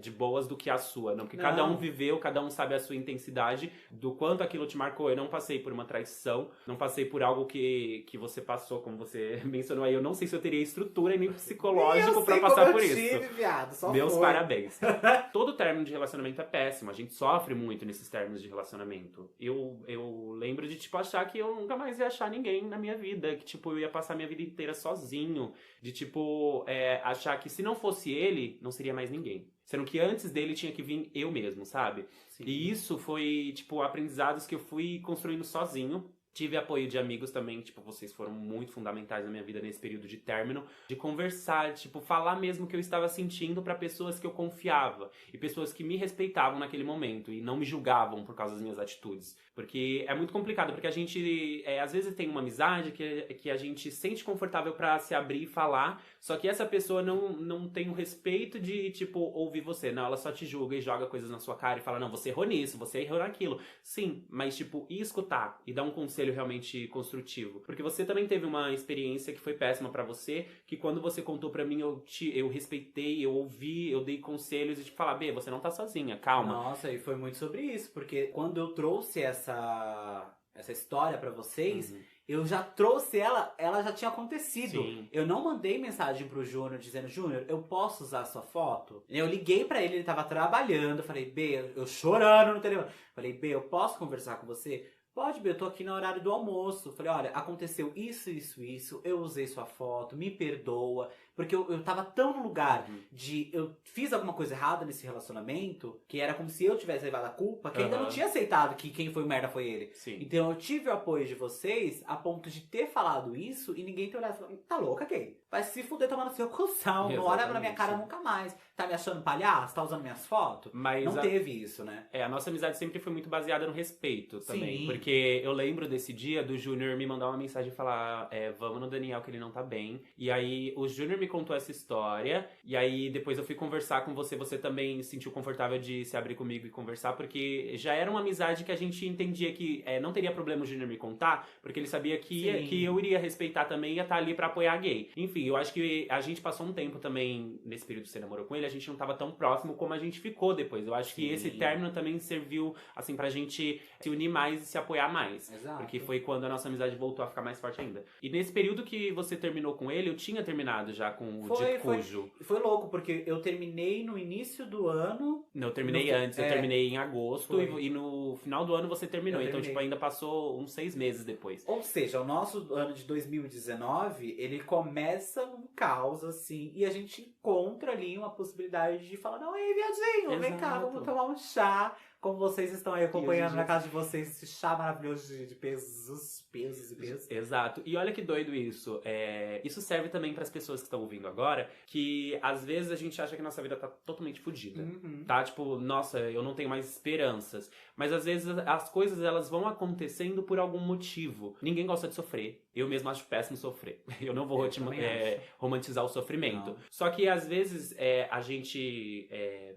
de boas do que a sua, não. Porque cada um viveu, cada um sabe a sua intensidade, do quanto aquilo te marcou. Eu não passei por uma traição, não passei por algo que você passou, como você mencionou aí. Eu não sei se eu teria estrutura e nem psicológico pra passar por isso. Viado, só Meus foi. parabéns. Todo término de relacionamento é péssimo, a gente sofre muito nesses términos de relacionamento. Eu lembro de, tipo, achar que eu nunca mais ia achar ninguém na minha vida, que, tipo, eu ia passar minha vida inteira sozinho, de tipo, achar que se não fosse ele, não seria mais ninguém. Sendo que antes dele tinha que vir eu mesmo, sabe? Sim. E isso foi, tipo, aprendizados que eu fui construindo sozinho. Tive apoio de amigos também, tipo, vocês foram muito fundamentais na minha vida nesse período de término, de conversar, tipo, falar mesmo o que eu estava sentindo pra pessoas que eu confiava e pessoas que me respeitavam naquele momento e não me julgavam por causa das minhas atitudes. Porque é muito complicado, porque a gente, às vezes tem uma amizade que a gente sente confortável pra se abrir e falar, só que essa pessoa não tem o respeito de, tipo, ouvir você. Não, ela só te julga e joga coisas na sua cara e fala, não, você errou nisso, você errou naquilo. Sim, mas, tipo, e escutar e dar um conselho realmente construtivo. Porque você também teve uma experiência que foi péssima pra você, que quando você contou pra mim, eu respeitei, eu ouvi, eu dei conselhos e te falar, B, você não tá sozinha, calma. Nossa, e foi muito sobre isso, porque quando eu trouxe essa história pra vocês, eu já trouxe ela já tinha acontecido. Sim. Eu não mandei mensagem pro Júnior dizendo, Júnior, eu posso usar a sua foto? Eu liguei pra ele tava trabalhando, falei, B, eu chorando no telefone, falei, B, eu posso conversar com você? Pode, B, eu tô aqui no horário do almoço. Falei, olha, aconteceu isso, eu usei sua foto, me perdoa. Porque eu tava tão no lugar de... Eu fiz alguma coisa errada nesse relacionamento, que era como se eu tivesse levado a culpa, que ainda não tinha aceitado que quem foi merda foi ele. Sim. Então eu tive o apoio de vocês a ponto de ter falado isso e ninguém ter olhado e falado, tá louca, gay? Vai se fuder tomando seu cuzão, não olha na minha cara nunca mais. Tá me achando palhaço? Tá usando minhas fotos? Mas não teve isso, né? A nossa amizade sempre foi muito baseada no respeito também. Sim. Porque eu lembro desse dia do Júnior me mandar uma mensagem e falar, vamos no Daniel que ele não tá bem. E aí o Júnior me contou essa história. E aí depois eu fui conversar com você. Você também se sentiu confortável de se abrir comigo e conversar. Porque já era uma amizade que a gente entendia que não teria problema o Júnior me contar. Porque ele sabia que eu iria respeitar também e ia estar ali pra apoiar a gay. Enfim, eu acho que a gente passou um tempo também, nesse período que você namorou com ele, a gente não tava tão próximo como a gente ficou depois. Eu acho que esse término também serviu, assim, pra gente se unir mais e se apoiar mais. Exato. Porque foi quando a nossa amizade voltou a ficar mais forte ainda. E nesse período que você terminou com ele, eu tinha terminado já com o Dito Cujo. Foi louco, porque eu terminei no início do ano. Não, eu terminei antes, eu terminei em agosto e no final do ano você terminou. Eu então, terminei. tipo, ainda passou uns 6 meses depois. Ou seja, o nosso ano de 2019, ele começa um caos, assim, e a gente encontra ali uma possibilidade de falar, não, ei, viadinho, vem cá, Exato. vamos tomar um chá. Como vocês estão aí acompanhando hoje em na dia- casa de vocês, esse chá maravilhoso de pesos e pesos. Exato. E olha que doido isso. Isso serve também para as pessoas que estão ouvindo agora, que às vezes a gente acha que nossa vida tá totalmente fodida. Tá? Tipo, nossa, eu não tenho mais esperanças. Mas às vezes as coisas elas vão acontecendo por algum motivo. Ninguém gosta de sofrer. Eu mesmo acho péssimo sofrer. Eu não vou romantizar o sofrimento. Não. Só que às vezes a gente,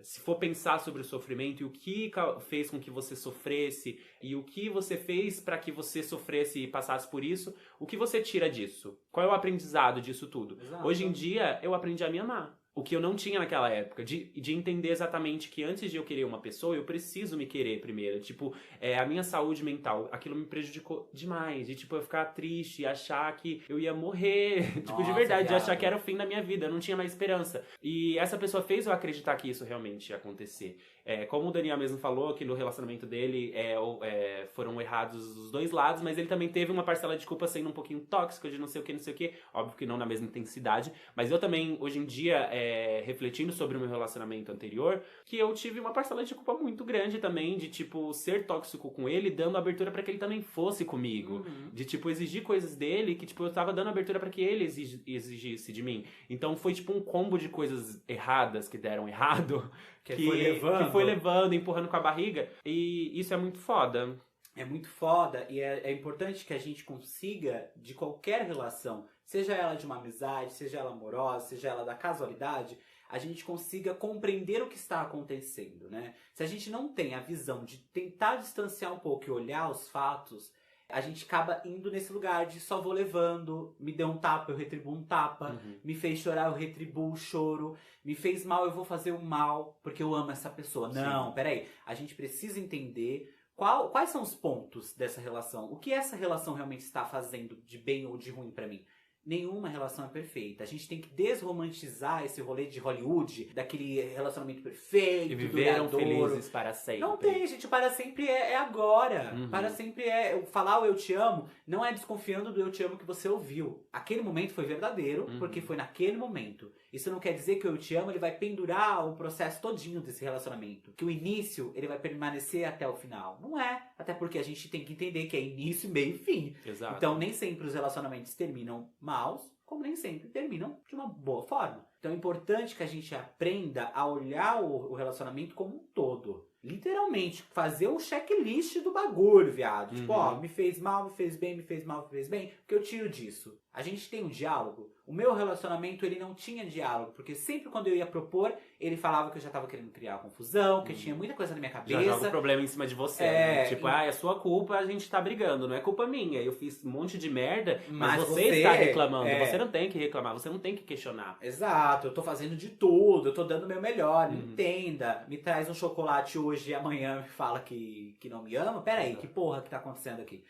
se for pensar sobre o sofrimento e o que fez com que você sofresse e o que você fez para que você sofresse e passasse por isso, o que você tira disso? Qual é o aprendizado disso tudo? Exato. Hoje em dia, eu aprendi a me amar. O que eu não tinha naquela época, de entender exatamente que antes de eu querer uma pessoa, eu preciso me querer primeiro. Tipo, a minha saúde mental, aquilo me prejudicou demais. De, tipo, eu ficar triste e achar que eu ia morrer. Tipo, de Nossa, verdade, de viado. achar que era o fim da minha vida. Eu não tinha mais esperança. E essa pessoa fez eu acreditar que isso realmente ia acontecer. Como o Daniel mesmo falou, que no relacionamento dele foram errados os dois lados, mas ele também teve uma parcela de culpa sendo um pouquinho tóxica, de não sei o que, não sei o que. Óbvio que não na mesma intensidade. Mas eu também, hoje em dia, refletindo sobre o meu relacionamento anterior, que eu tive uma parcela de culpa muito grande também, de, tipo, ser tóxico com ele, dando abertura pra que ele também fosse comigo. De, tipo, exigir coisas dele que, tipo, eu tava dando abertura pra que ele exigisse de mim. Então foi, tipo, um combo de coisas erradas que deram errado, que foi levando, empurrando com a barriga. E isso é muito foda. É muito foda e é importante que a gente consiga, de qualquer relação, seja ela de uma amizade, seja ela amorosa, seja ela da casualidade, a gente consiga compreender o que está acontecendo, né? Se a gente não tem a visão de tentar distanciar um pouco e olhar os fatos, a gente acaba indo nesse lugar de só vou levando, me deu um tapa, eu retribuo um tapa, me fez chorar, eu retribuo o choro, me fez mal, eu vou fazer o mal, porque eu amo essa pessoa. Sim. Não, peraí, a gente precisa entender quais são os pontos dessa relação, o que essa relação realmente está fazendo de bem ou de ruim pra mim. Nenhuma relação é perfeita. A gente tem que desromantizar esse rolê de Hollywood, daquele relacionamento perfeito, E viveram duradouro. felizes para sempre. Não tem, gente. Para sempre é agora. Para sempre falar o eu te amo não é desconfiando do eu te amo que você ouviu. Aquele momento foi verdadeiro, porque foi naquele momento. Isso não quer dizer que o eu te amo ele vai pendurar o processo todinho desse relacionamento. Que o início ele vai permanecer até o final. Não é. Até porque a gente tem que entender que é início, meio e fim. Exato. Então nem sempre os relacionamentos terminam maus, como nem sempre terminam de uma boa forma. Então é importante que a gente aprenda a olhar o relacionamento como um todo. Literalmente, fazer um checklist do bagulho, viado. Tipo, ó, me fez mal, me fez bem, me fez mal, me fez bem. O que eu tiro disso? A gente tem um diálogo. O meu relacionamento, ele não tinha diálogo. Porque sempre quando eu ia propor, ele falava que eu já tava querendo criar confusão, que tinha muita coisa na minha cabeça. Já joga o problema em cima de você. Né? Tipo, é sua culpa, a gente tá brigando. Não é culpa minha. Eu fiz um monte de merda, mas você está reclamando. Você não tem que reclamar, você não tem que questionar. Exato, eu tô fazendo de tudo, eu tô dando o meu melhor. Entenda, me traz um chocolate hoje e amanhã me fala que não me ama. Peraí, que porra que tá acontecendo aqui?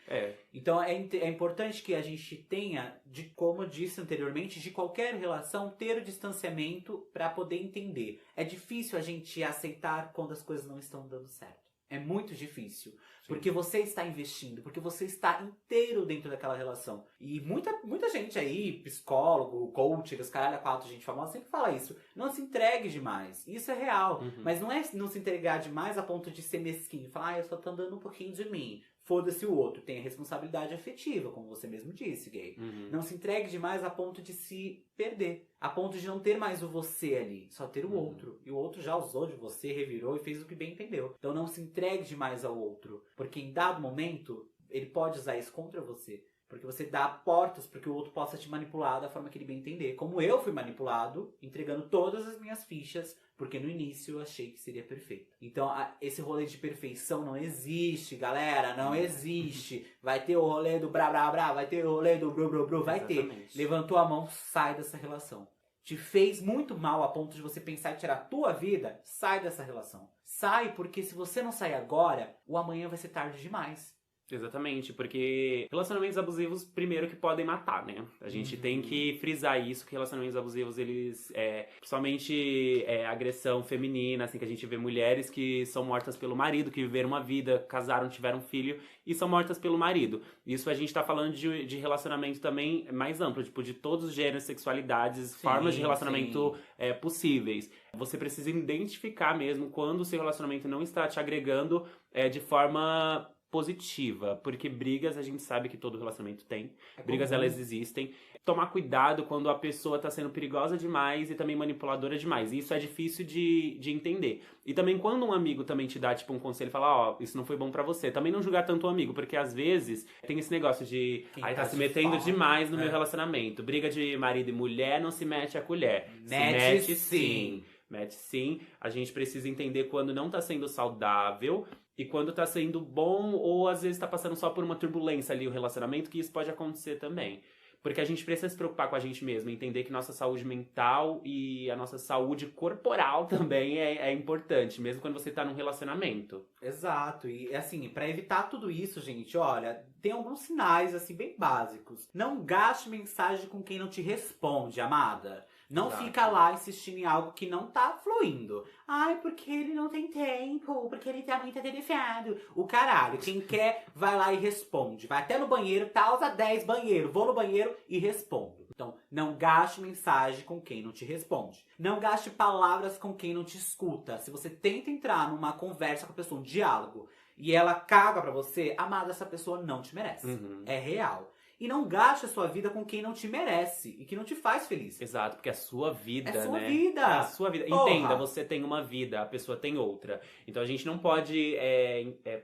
Então é importante que a gente tenha, como eu disse anteriormente, de qualquer relação, ter o distanciamento para poder entender. É difícil a gente aceitar quando as coisas não estão dando certo. É muito difícil. Porque você está investindo, porque você está inteiro dentro daquela relação. E muita gente aí, psicólogo, coach, os caralho, 4 gente famosa, sempre fala isso. Não se entregue demais. Isso é real. Mas não é não se entregar demais a ponto de ser mesquinho. Falar, eu só tô dando um pouquinho de mim. Foda-se o outro. Tem a responsabilidade afetiva, como você mesmo disse, gay. Não se entregue demais a ponto de se perder. A ponto de não ter mais o você ali. Só ter o outro. E o outro já usou de você, revirou e fez o que bem entendeu. Então não se entregue demais ao outro. Porque em dado momento, ele pode usar isso contra você. Porque você dá portas para que o outro possa te manipular da forma que ele bem entender. Como eu fui manipulado, entregando todas as minhas fichas, porque no início eu achei que seria perfeito. Então, esse rolê de perfeição não existe, galera. Não existe. Vai ter o rolê do brá, brá, brá. Vai ter o rolê do bru, bru, bru. Vai ter. Levantou a mão, sai dessa relação. Te fez muito mal a ponto de você pensar em tirar a tua vida, sai dessa relação. Sai, porque se você não sair agora, o amanhã vai ser tarde demais. Exatamente, porque relacionamentos abusivos, primeiro que podem matar, né? A gente tem que frisar isso, que relacionamentos abusivos, eles, principalmente agressão feminina, assim, que a gente vê mulheres que são mortas pelo marido, que viveram uma vida, casaram, tiveram filho e são mortas pelo marido. Isso a gente tá falando de relacionamento também mais amplo, tipo, de todos os gêneros, sexualidades, formas de relacionamento possíveis. Você precisa identificar mesmo quando o seu relacionamento não está te agregando de forma positiva, porque brigas a gente sabe que todo relacionamento tem, brigas elas existem. Tomar cuidado quando a pessoa tá sendo perigosa demais e também manipuladora demais, isso é difícil de entender. E também quando um amigo também te dá tipo um conselho e fala, ó, isso não foi bom pra você, também não julgar tanto o amigo, porque às vezes tem esse negócio de tá se metendo demais no meu relacionamento, briga de marido e mulher, não se mete a colher, Mete sim. Mete sim, a gente precisa entender quando não tá sendo saudável e quando tá sendo bom ou às vezes tá passando só por uma turbulência ali o relacionamento, que isso pode acontecer também. Porque a gente precisa se preocupar com a gente mesmo, entender que nossa saúde mental e a nossa saúde corporal também é importante, mesmo quando você tá num relacionamento. Exato, e assim, pra evitar tudo isso, gente, olha, tem alguns sinais, assim, bem básicos. Não gaste mensagem com quem não te responde, amada. Não Exato. fica lá insistindo em algo que não tá fluindo. Ai, porque ele não tem tempo, porque ele tá muito atarefado. O caralho, quem quer vai lá e responde. Vai até no banheiro, tá, usa 10 banheiro, vou no banheiro e respondo. Então, não gaste mensagem com quem não te responde. Não gaste palavras com quem não te escuta. Se você tenta entrar numa conversa com a pessoa, um diálogo, e ela caga pra você, amada, essa pessoa não te merece. É real. E não gaste a sua vida com quem não te merece e que não te faz feliz. Exato, porque é a sua vida, É sua né? vida. É a sua vida. Porra. Entenda, você tem uma vida, a pessoa tem outra. Então a gente não pode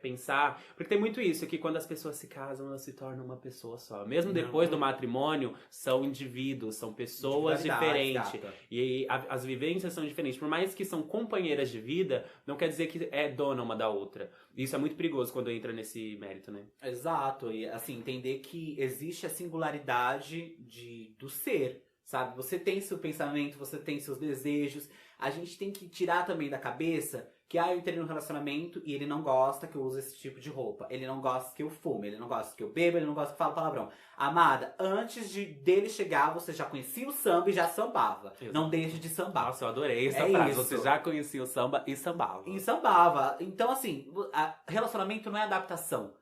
pensar... Porque tem muito isso, que quando as pessoas se casam, elas se tornam uma pessoa só. Mesmo depois do matrimônio, são indivíduos, são pessoas diferentes. Gata. E as vivências são diferentes. Por mais que são companheiras de vida, não quer dizer que é dona uma da outra. Isso é muito perigoso quando entra nesse mérito, né? Exato, e assim, entender que existe a singularidade do ser, sabe? Você tem seu pensamento, você tem seus desejos. A gente tem que tirar também da cabeça que eu entrei num relacionamento e ele não gosta que eu use esse tipo de roupa. Ele não gosta que eu fume, ele não gosta que eu beba, ele não gosta que eu fale palavrão. Amada, antes dele chegar, você já conhecia o samba e já sambava. Exato. Não deixe de sambar. Nossa, eu adorei essa É frase. isso. Você já conhecia o samba e sambava. E sambava. Então, assim, relacionamento não é adaptação.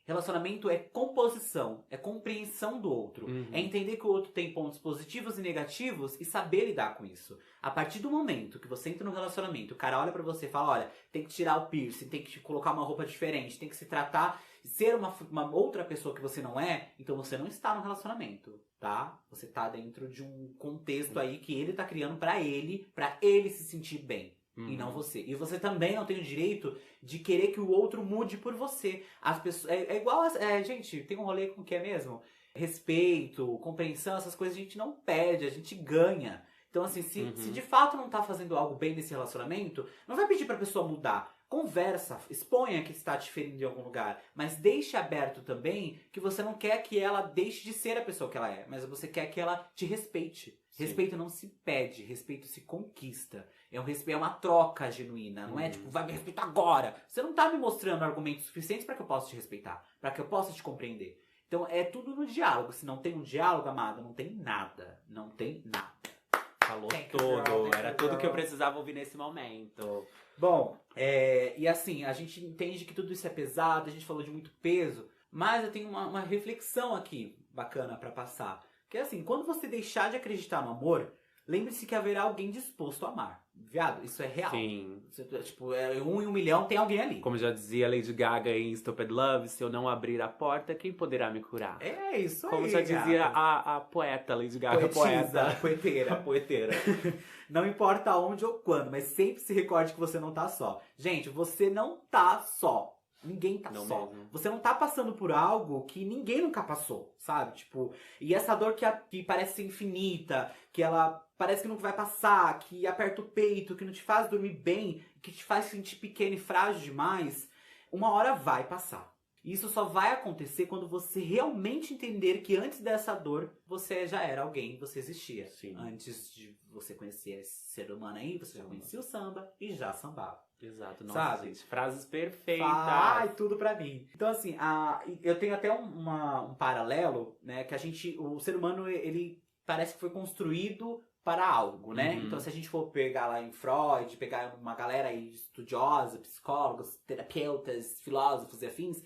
Relacionamento é composição, é compreensão do outro. É entender que o outro tem pontos positivos e negativos e saber lidar com isso. A partir do momento que você entra no relacionamento, o cara olha pra você e fala, olha, tem que tirar o piercing, tem que colocar uma roupa diferente, tem que se tratar, ser uma outra pessoa que você não é, então você não está no relacionamento, tá? Você tá dentro de um contexto aí que ele tá criando pra ele se sentir bem. E não você. E você também não tem o direito de querer que o outro mude por você. As pessoas, é igual... gente, tem um rolê com o que é mesmo? Respeito, compreensão, essas coisas a gente não perde, a gente ganha. Então, assim, se de fato não tá fazendo algo bem nesse relacionamento, não vai pedir pra pessoa mudar. Conversa, exponha que está te ferindo em algum lugar. Mas deixe aberto também que você não quer que ela deixe de ser a pessoa que ela é. Mas você quer que ela te respeite. Sim. Respeito não se pede, respeito se conquista. É uma troca genuína, não é tipo, vai me respeitar agora. Você não tá me mostrando argumentos suficientes para que eu possa te respeitar, para que eu possa te compreender. Então é tudo no diálogo. Se não tem um diálogo, amada, não tem nada. Não tem nada. Falou tudo. Era tudo que eu precisava ouvir nesse momento. Bom, e assim, a gente entende que tudo isso é pesado, a gente falou de muito peso, mas eu tenho uma reflexão aqui bacana pra passar. Que é assim, quando você deixar de acreditar no amor, lembre-se que haverá alguém disposto a amar. Viado, isso é real. Sim. Tipo, 1 em 1 milhão tem alguém ali. Como já dizia Lady Gaga em Stupid Love, se eu não abrir a porta, quem poderá me curar? É isso aí, como já dizia a poeta Lady Gaga. Poeteira. A poeteira. Não importa onde ou quando, mas sempre se recorde que você não tá só. Gente, você não tá só. Ninguém tá não só. Mesmo. Você não tá passando por algo que ninguém nunca passou, sabe? Tipo, e essa dor que parece ser infinita, que ela parece que nunca vai passar, que aperta o peito, que não te faz dormir bem, que te faz sentir pequeno e frágil demais, uma hora vai passar. E isso só vai acontecer quando você realmente entender que antes dessa dor, você já era alguém, você existia. Sim. Antes de você conhecer esse ser humano aí, você já conhecia o samba e já sambava. Exato, nossa, sabe? gente, frases perfeitas. Ai, tudo pra mim. Então, assim, eu tenho até um paralelo, né? Que o ser humano, ele parece que foi construído para algo, né? Então, se a gente for pegar lá em Freud, pegar uma galera aí estudiosa, psicólogos, terapeutas, filósofos e afins,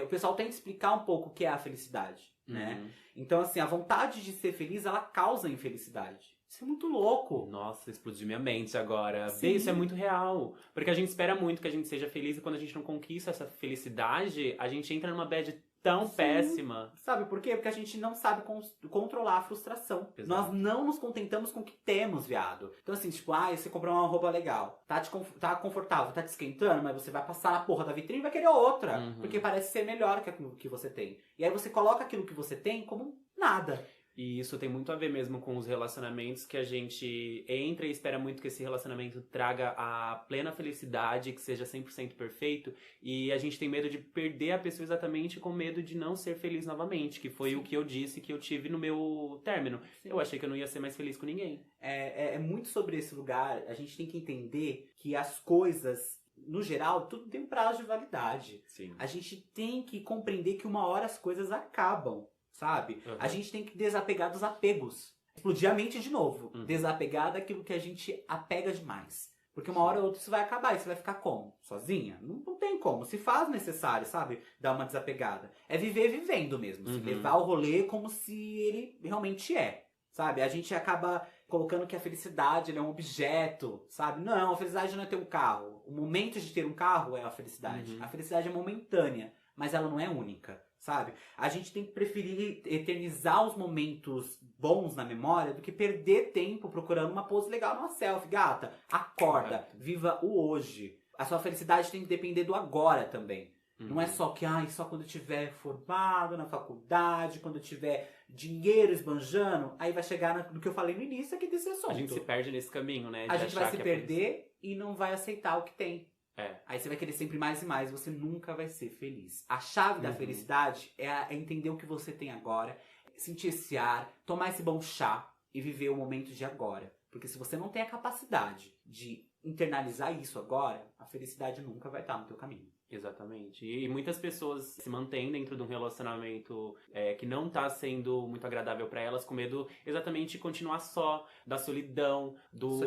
o pessoal tenta explicar um pouco o que é a felicidade, né? Então, assim, a vontade de ser feliz, ela causa infelicidade. Isso é muito louco. Nossa, explodiu minha mente agora. Sim. Isso é muito real. Porque a gente espera muito que a gente seja feliz e quando a gente não conquista essa felicidade, a gente entra numa bad tão péssima. Sabe por quê? Porque a gente não sabe controlar a frustração. Exato. Nós não nos contentamos com o que temos, viado. Então assim, tipo, você comprou uma roupa legal. Tá confortável, tá te esquentando, mas você vai passar na porra da vitrine e vai querer outra. Porque parece ser melhor que aquilo que você tem. E aí você coloca aquilo que você tem como nada. E isso tem muito a ver mesmo com os relacionamentos que a gente entra e espera muito que esse relacionamento traga a plena felicidade, que seja 100% perfeito. E a gente tem medo de perder a pessoa exatamente com medo de não ser feliz novamente, que foi o que eu disse que eu tive no meu término. Sim. Eu achei que eu não ia ser mais feliz com ninguém. É muito sobre esse lugar. A gente tem que entender que as coisas, no geral, tudo tem um prazo de validade. Sim. A gente tem que compreender que uma hora as coisas acabam, sabe? Uhum. A gente tem que desapegar dos apegos. Explodir a mente de novo. Uhum. Desapegar daquilo que a gente apega demais. Porque uma hora ou outra isso vai acabar e você vai ficar como? Sozinha? Não tem como. Se faz necessário, sabe? Dar uma desapegada. É viver vivendo mesmo. Se levar o rolê como se ele realmente é. Sabe? A gente acaba colocando que a felicidade ele é um objeto, sabe? Não, a felicidade não é ter um carro. O momento de ter um carro é a felicidade. A felicidade é momentânea, mas ela não é única, sabe? A gente tem que preferir eternizar os momentos bons na memória do que perder tempo procurando uma pose legal numa selfie. Gata, acorda, viva o hoje. A sua felicidade tem que depender do agora também. Não é só que, só quando eu tiver formado na faculdade, quando eu tiver dinheiro esbanjando, aí vai chegar no que eu falei no início aqui desse assunto. A gente se perde nesse caminho, né? A gente vai se perder e não vai aceitar o que tem. É. Aí você vai querer sempre mais e mais, você nunca vai ser feliz. A chave da felicidade é entender o que você tem agora, sentir esse ar, tomar esse bom chá e viver o momento de agora. Porque se você não tem a capacidade de internalizar isso agora, a felicidade nunca vai estar no teu caminho. Exatamente. E muitas pessoas se mantêm dentro de um relacionamento que não tá sendo muito agradável pra elas, com medo exatamente de continuar só, da solidão,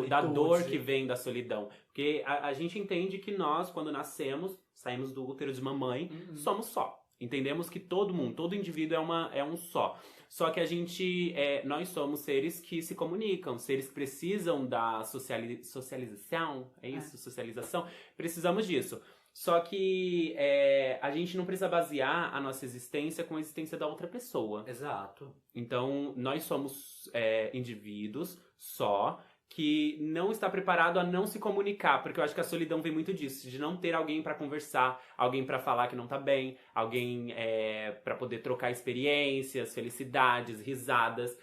da dor que vem da solidão. Porque a gente entende que nós, quando nascemos, saímos do útero de mamãe, somos só. Entendemos que todo mundo, todo indivíduo é um só. Só que nós somos seres que se comunicam, seres que precisam da socialização, é isso? Socialização. Precisamos disso. Só que a gente não precisa basear a nossa existência com a existência da outra pessoa. Exato. Então, nós somos indivíduos só que não está preparado a não se comunicar, porque eu acho que a solidão vem muito disso, de não ter alguém pra conversar, alguém pra falar que não tá bem, alguém pra poder trocar experiências, felicidades, risadas,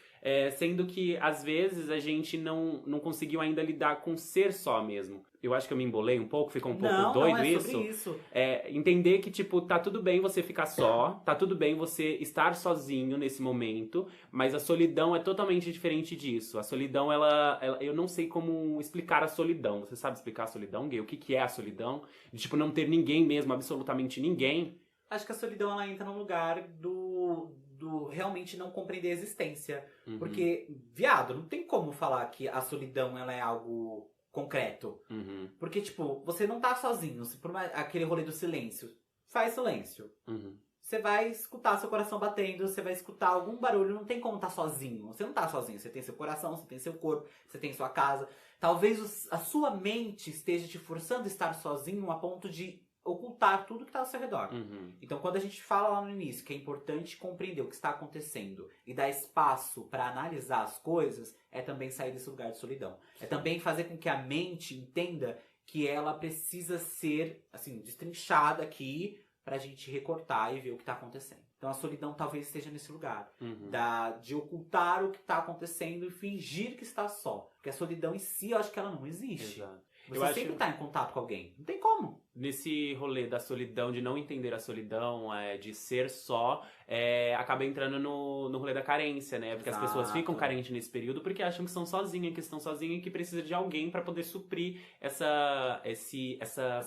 sendo que às vezes a gente não conseguiu ainda lidar com ser só mesmo. Eu acho que eu me embolei um pouco, ficou um pouco doido isso. Entender que, tipo, tá tudo bem você ficar só, tá tudo bem você estar sozinho nesse momento, mas a solidão é totalmente diferente disso. A solidão, eu não sei como explicar a solidão. Você sabe explicar a solidão, Gay? O que é a solidão? De, tipo, não ter ninguém mesmo, absolutamente ninguém. Acho que a solidão, ela entra no lugar do realmente não compreender a existência. Porque, viado, não tem como falar que a solidão, ela é algo concreto. Porque, tipo, você não tá sozinho. Por aquele rolê do silêncio. Faz silêncio. Você vai escutar seu coração batendo, você vai escutar algum barulho, não tem como estar sozinho. Você não tá sozinho, você tem seu coração, você tem seu corpo, você tem sua casa. Talvez a sua mente esteja te forçando a estar sozinho a ponto de ocultar tudo que está ao seu redor. Então, quando a gente fala lá no início que é importante compreender o que está acontecendo e dar espaço para analisar as coisas, é também sair desse lugar de solidão. É também fazer com que a mente entenda que ela precisa ser, assim, destrinchada aqui pra gente recortar e ver o que tá acontecendo. Então a solidão talvez esteja nesse lugar. De ocultar o que tá acontecendo e fingir que está só. Porque a solidão em si, eu acho que ela não existe. Exato. Você sempre tá em contato com alguém. Não tem como. Nesse rolê da solidão, de não entender a solidão, de ser só, acaba entrando no rolê da carência, né? Porque as pessoas ficam carentes nesse período porque acham que são sozinhas, que estão sozinhas e que precisa de alguém pra poder suprir essa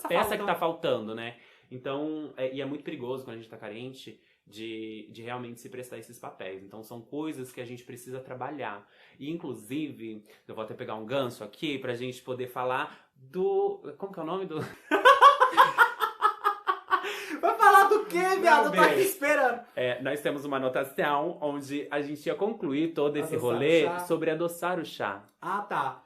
peça que tá faltando, né? Então, e é muito perigoso quando a gente tá carente de realmente se prestar esses papéis. Então, são coisas que a gente precisa trabalhar. E, inclusive, eu vou até pegar um gancho aqui pra gente poder falar do... Como que é o nome do... Vai falar do quê, viado? Eu tô aqui esperando. Nós temos uma anotação onde a gente ia concluir todo esse rolê sobre adoçar o chá. Ah, tá.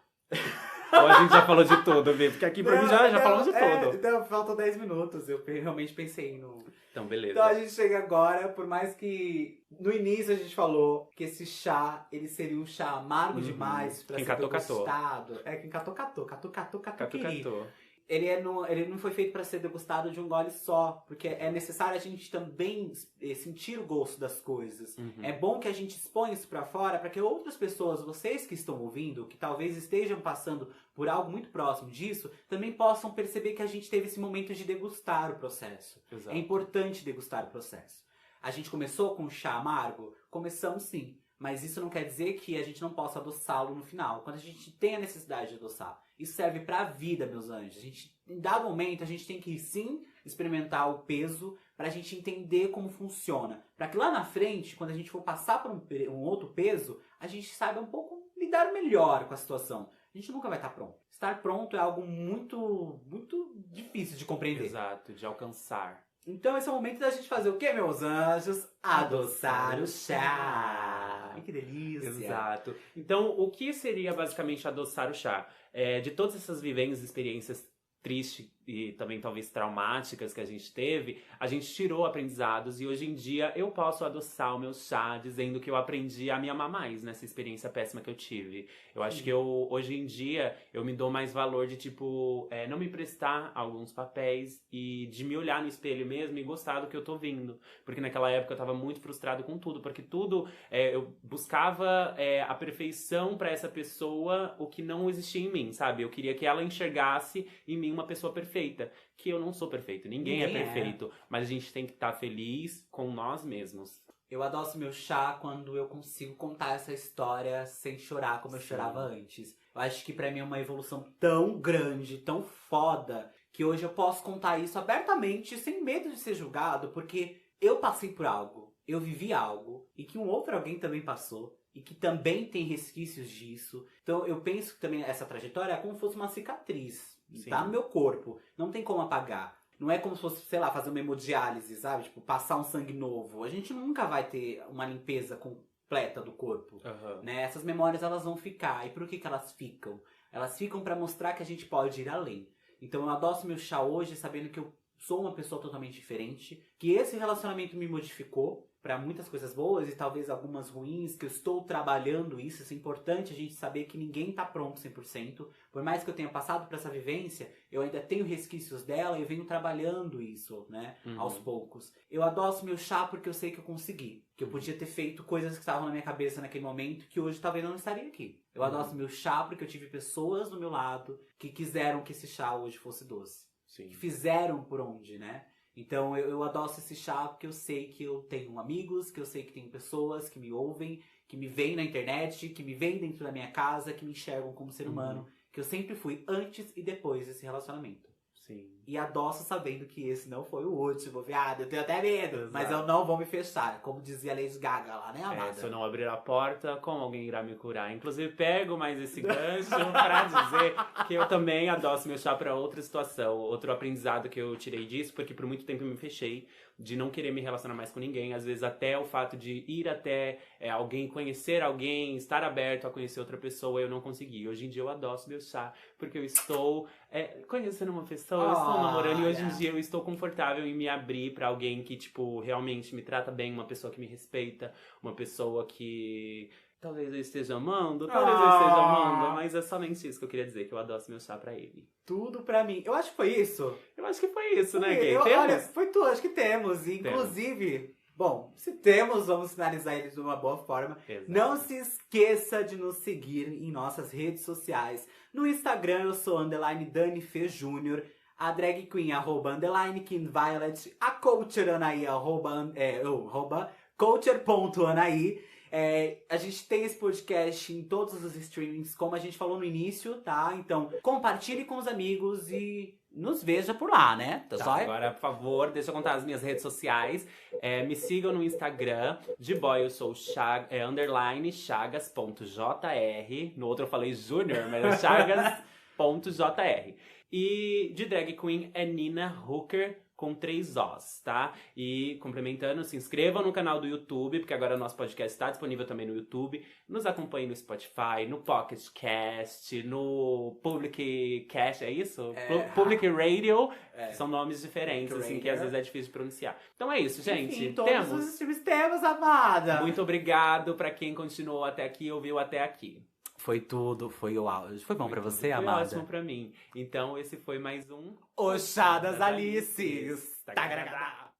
Ou a gente já falou de tudo, Vivi? Porque aqui pra mim já falamos de tudo. Então, faltam 10 minutos. Eu realmente pensei no... Então, beleza. Então, a gente chega agora, por mais que no início a gente falou que esse chá, ele seria um chá amargo demais pra ser degustado. Quem catou. ele não foi feito para ser degustado de um gole só, porque é necessário a gente também sentir o gosto das coisas. É bom que a gente exponha isso para fora, para que outras pessoas, vocês que estão ouvindo, que talvez estejam passando por algo muito próximo disso, também possam perceber que a gente teve esse momento de degustar o processo. Exato. É importante degustar o processo. A gente começou com chá amargo? Começamos sim. Mas isso não quer dizer que a gente não possa adoçá-lo no final. Quando a gente tem a necessidade de adoçar. Isso serve pra vida, meus anjos. Em dado momento, a gente tem que sim experimentar o peso pra gente entender como funciona. Pra que lá na frente, quando a gente for passar por um outro peso, a gente saiba um pouco lidar melhor com a situação. A gente nunca vai estar pronto. Estar pronto é algo muito, muito difícil de compreender. Exato, de alcançar. Então esse é o momento da gente fazer o quê, meus anjos? Adoçar o chá. Ai, que delícia. Exato. Então, o que seria basicamente adoçar o chá? De todas essas vivências, experiências tristes e também talvez traumáticas que a gente teve, a gente tirou aprendizados e hoje em dia eu posso adoçar o meu chá dizendo que eu aprendi a me amar mais nessa experiência péssima que eu tive. Eu acho que hoje em dia eu me dou mais valor de tipo, não me prestar alguns papéis e de me olhar no espelho mesmo e gostar do que eu tô vendo. Porque naquela época eu tava muito frustrado com tudo, porque tudo eu buscava a perfeição pra essa pessoa, o que não existia em mim, sabe? Eu queria que ela enxergasse em mim uma pessoa perfeita. Que eu não sou perfeito, ninguém é perfeito, mas a gente tem que estar feliz com nós mesmos. Eu adoço meu chá quando eu consigo contar essa história sem chorar como eu chorava antes. Eu acho que pra mim é uma evolução tão grande, tão foda, que hoje eu posso contar isso abertamente, sem medo de ser julgado, porque eu passei por algo, eu vivi algo, e que um outro alguém também passou, e que também tem resquícios disso. Então eu penso que também essa trajetória é como se fosse uma cicatriz. Sim. Tá no meu corpo. Não tem como apagar. Não é como se fosse, sei lá, fazer uma hemodiálise, sabe? Tipo, passar um sangue novo. A gente nunca vai ter uma limpeza completa do corpo. Né? Essas memórias, elas vão ficar. E por que elas ficam? Elas ficam pra mostrar que a gente pode ir além. Então eu adoço meu chá hoje sabendo que eu sou uma pessoa totalmente diferente. Que esse relacionamento me modificou para muitas coisas boas e talvez algumas ruins, que eu estou trabalhando isso. Isso é importante a gente saber que ninguém tá pronto 100%. Por mais que eu tenha passado por essa vivência, eu ainda tenho resquícios dela e eu venho trabalhando isso, né, aos poucos. Eu adoço meu chá porque eu sei que eu consegui. Que eu podia ter feito coisas que estavam na minha cabeça naquele momento que hoje talvez não estaria aqui. Eu adoço meu chá porque eu tive pessoas do meu lado que quiseram que esse chá hoje fosse doce. Sim. Que fizeram por onde, né? Então eu adoço esse chá porque eu sei que eu tenho amigos, que eu sei que tenho pessoas que me ouvem, que me veem na internet, que me veem dentro da minha casa, que me enxergam como ser humano, que eu sempre fui antes e depois desse relacionamento. Sim. E adoço sabendo que esse não foi o último, viado. Eu tenho até medo, Exato. mas eu não vou me fechar. Como dizia a Lady Gaga lá, né, amada? Se eu não abrir a porta, como alguém irá me curar? Inclusive, pego mais esse gancho pra dizer que eu também adoço meu chá pra outra situação. Outro aprendizado que eu tirei disso, porque por muito tempo eu me fechei de não querer me relacionar mais com ninguém. Às vezes até o fato de ir até alguém, conhecer alguém, estar aberto a conhecer outra pessoa, eu não consegui. Hoje em dia eu adoço meu chá, porque eu estou conhecendo uma pessoa, eu estou namorando, e hoje em dia eu estou confortável em me abrir pra alguém que, tipo, realmente me trata bem, uma pessoa que me respeita, uma pessoa que talvez eu esteja amando, mas é somente isso que eu queria dizer, que eu adoço meu chá pra ele. Tudo pra mim. Eu acho que foi isso. Eu acho que foi isso, né, Gay? Olha, foi tudo, acho que temos. Inclusive, bom, se temos, vamos finalizar ele de uma boa forma. Exato. Não se esqueça de nos seguir em nossas redes sociais. No Instagram eu sou _DaniFeJúnior, a drag queen @KingViolet, a coacher Anaí @coacher.anaí. A gente tem esse podcast em todos os streamings, como a gente falou no início, tá? Então, compartilhe com os amigos e nos veja por lá, né? Tá, agora, por favor, deixa eu contar as minhas redes sociais. Me sigam no Instagram. De boy, eu sou _chagas.jr. No outro eu falei Júnior, mas é chagas.jr. E de drag queen é Nina Hooker, com 3 Os, tá? E complementando, se inscrevam no canal do YouTube, porque agora o nosso podcast está disponível também no YouTube. Nos acompanhem no Spotify, no Pocket Cast, no Public Cast, é isso? Public Radio. São nomes diferentes, Public assim, Radio. que às vezes é difícil de pronunciar. Então é isso, gente. Enfim, todos os streams temos, amada. Muito obrigado pra quem continuou até aqui e ouviu até aqui. Foi tudo, foi o auge. Foi bom pra você, Foi amada? ótimo pra mim. Então, esse foi mais um Oxá das Alices. Alices. Tagaragá.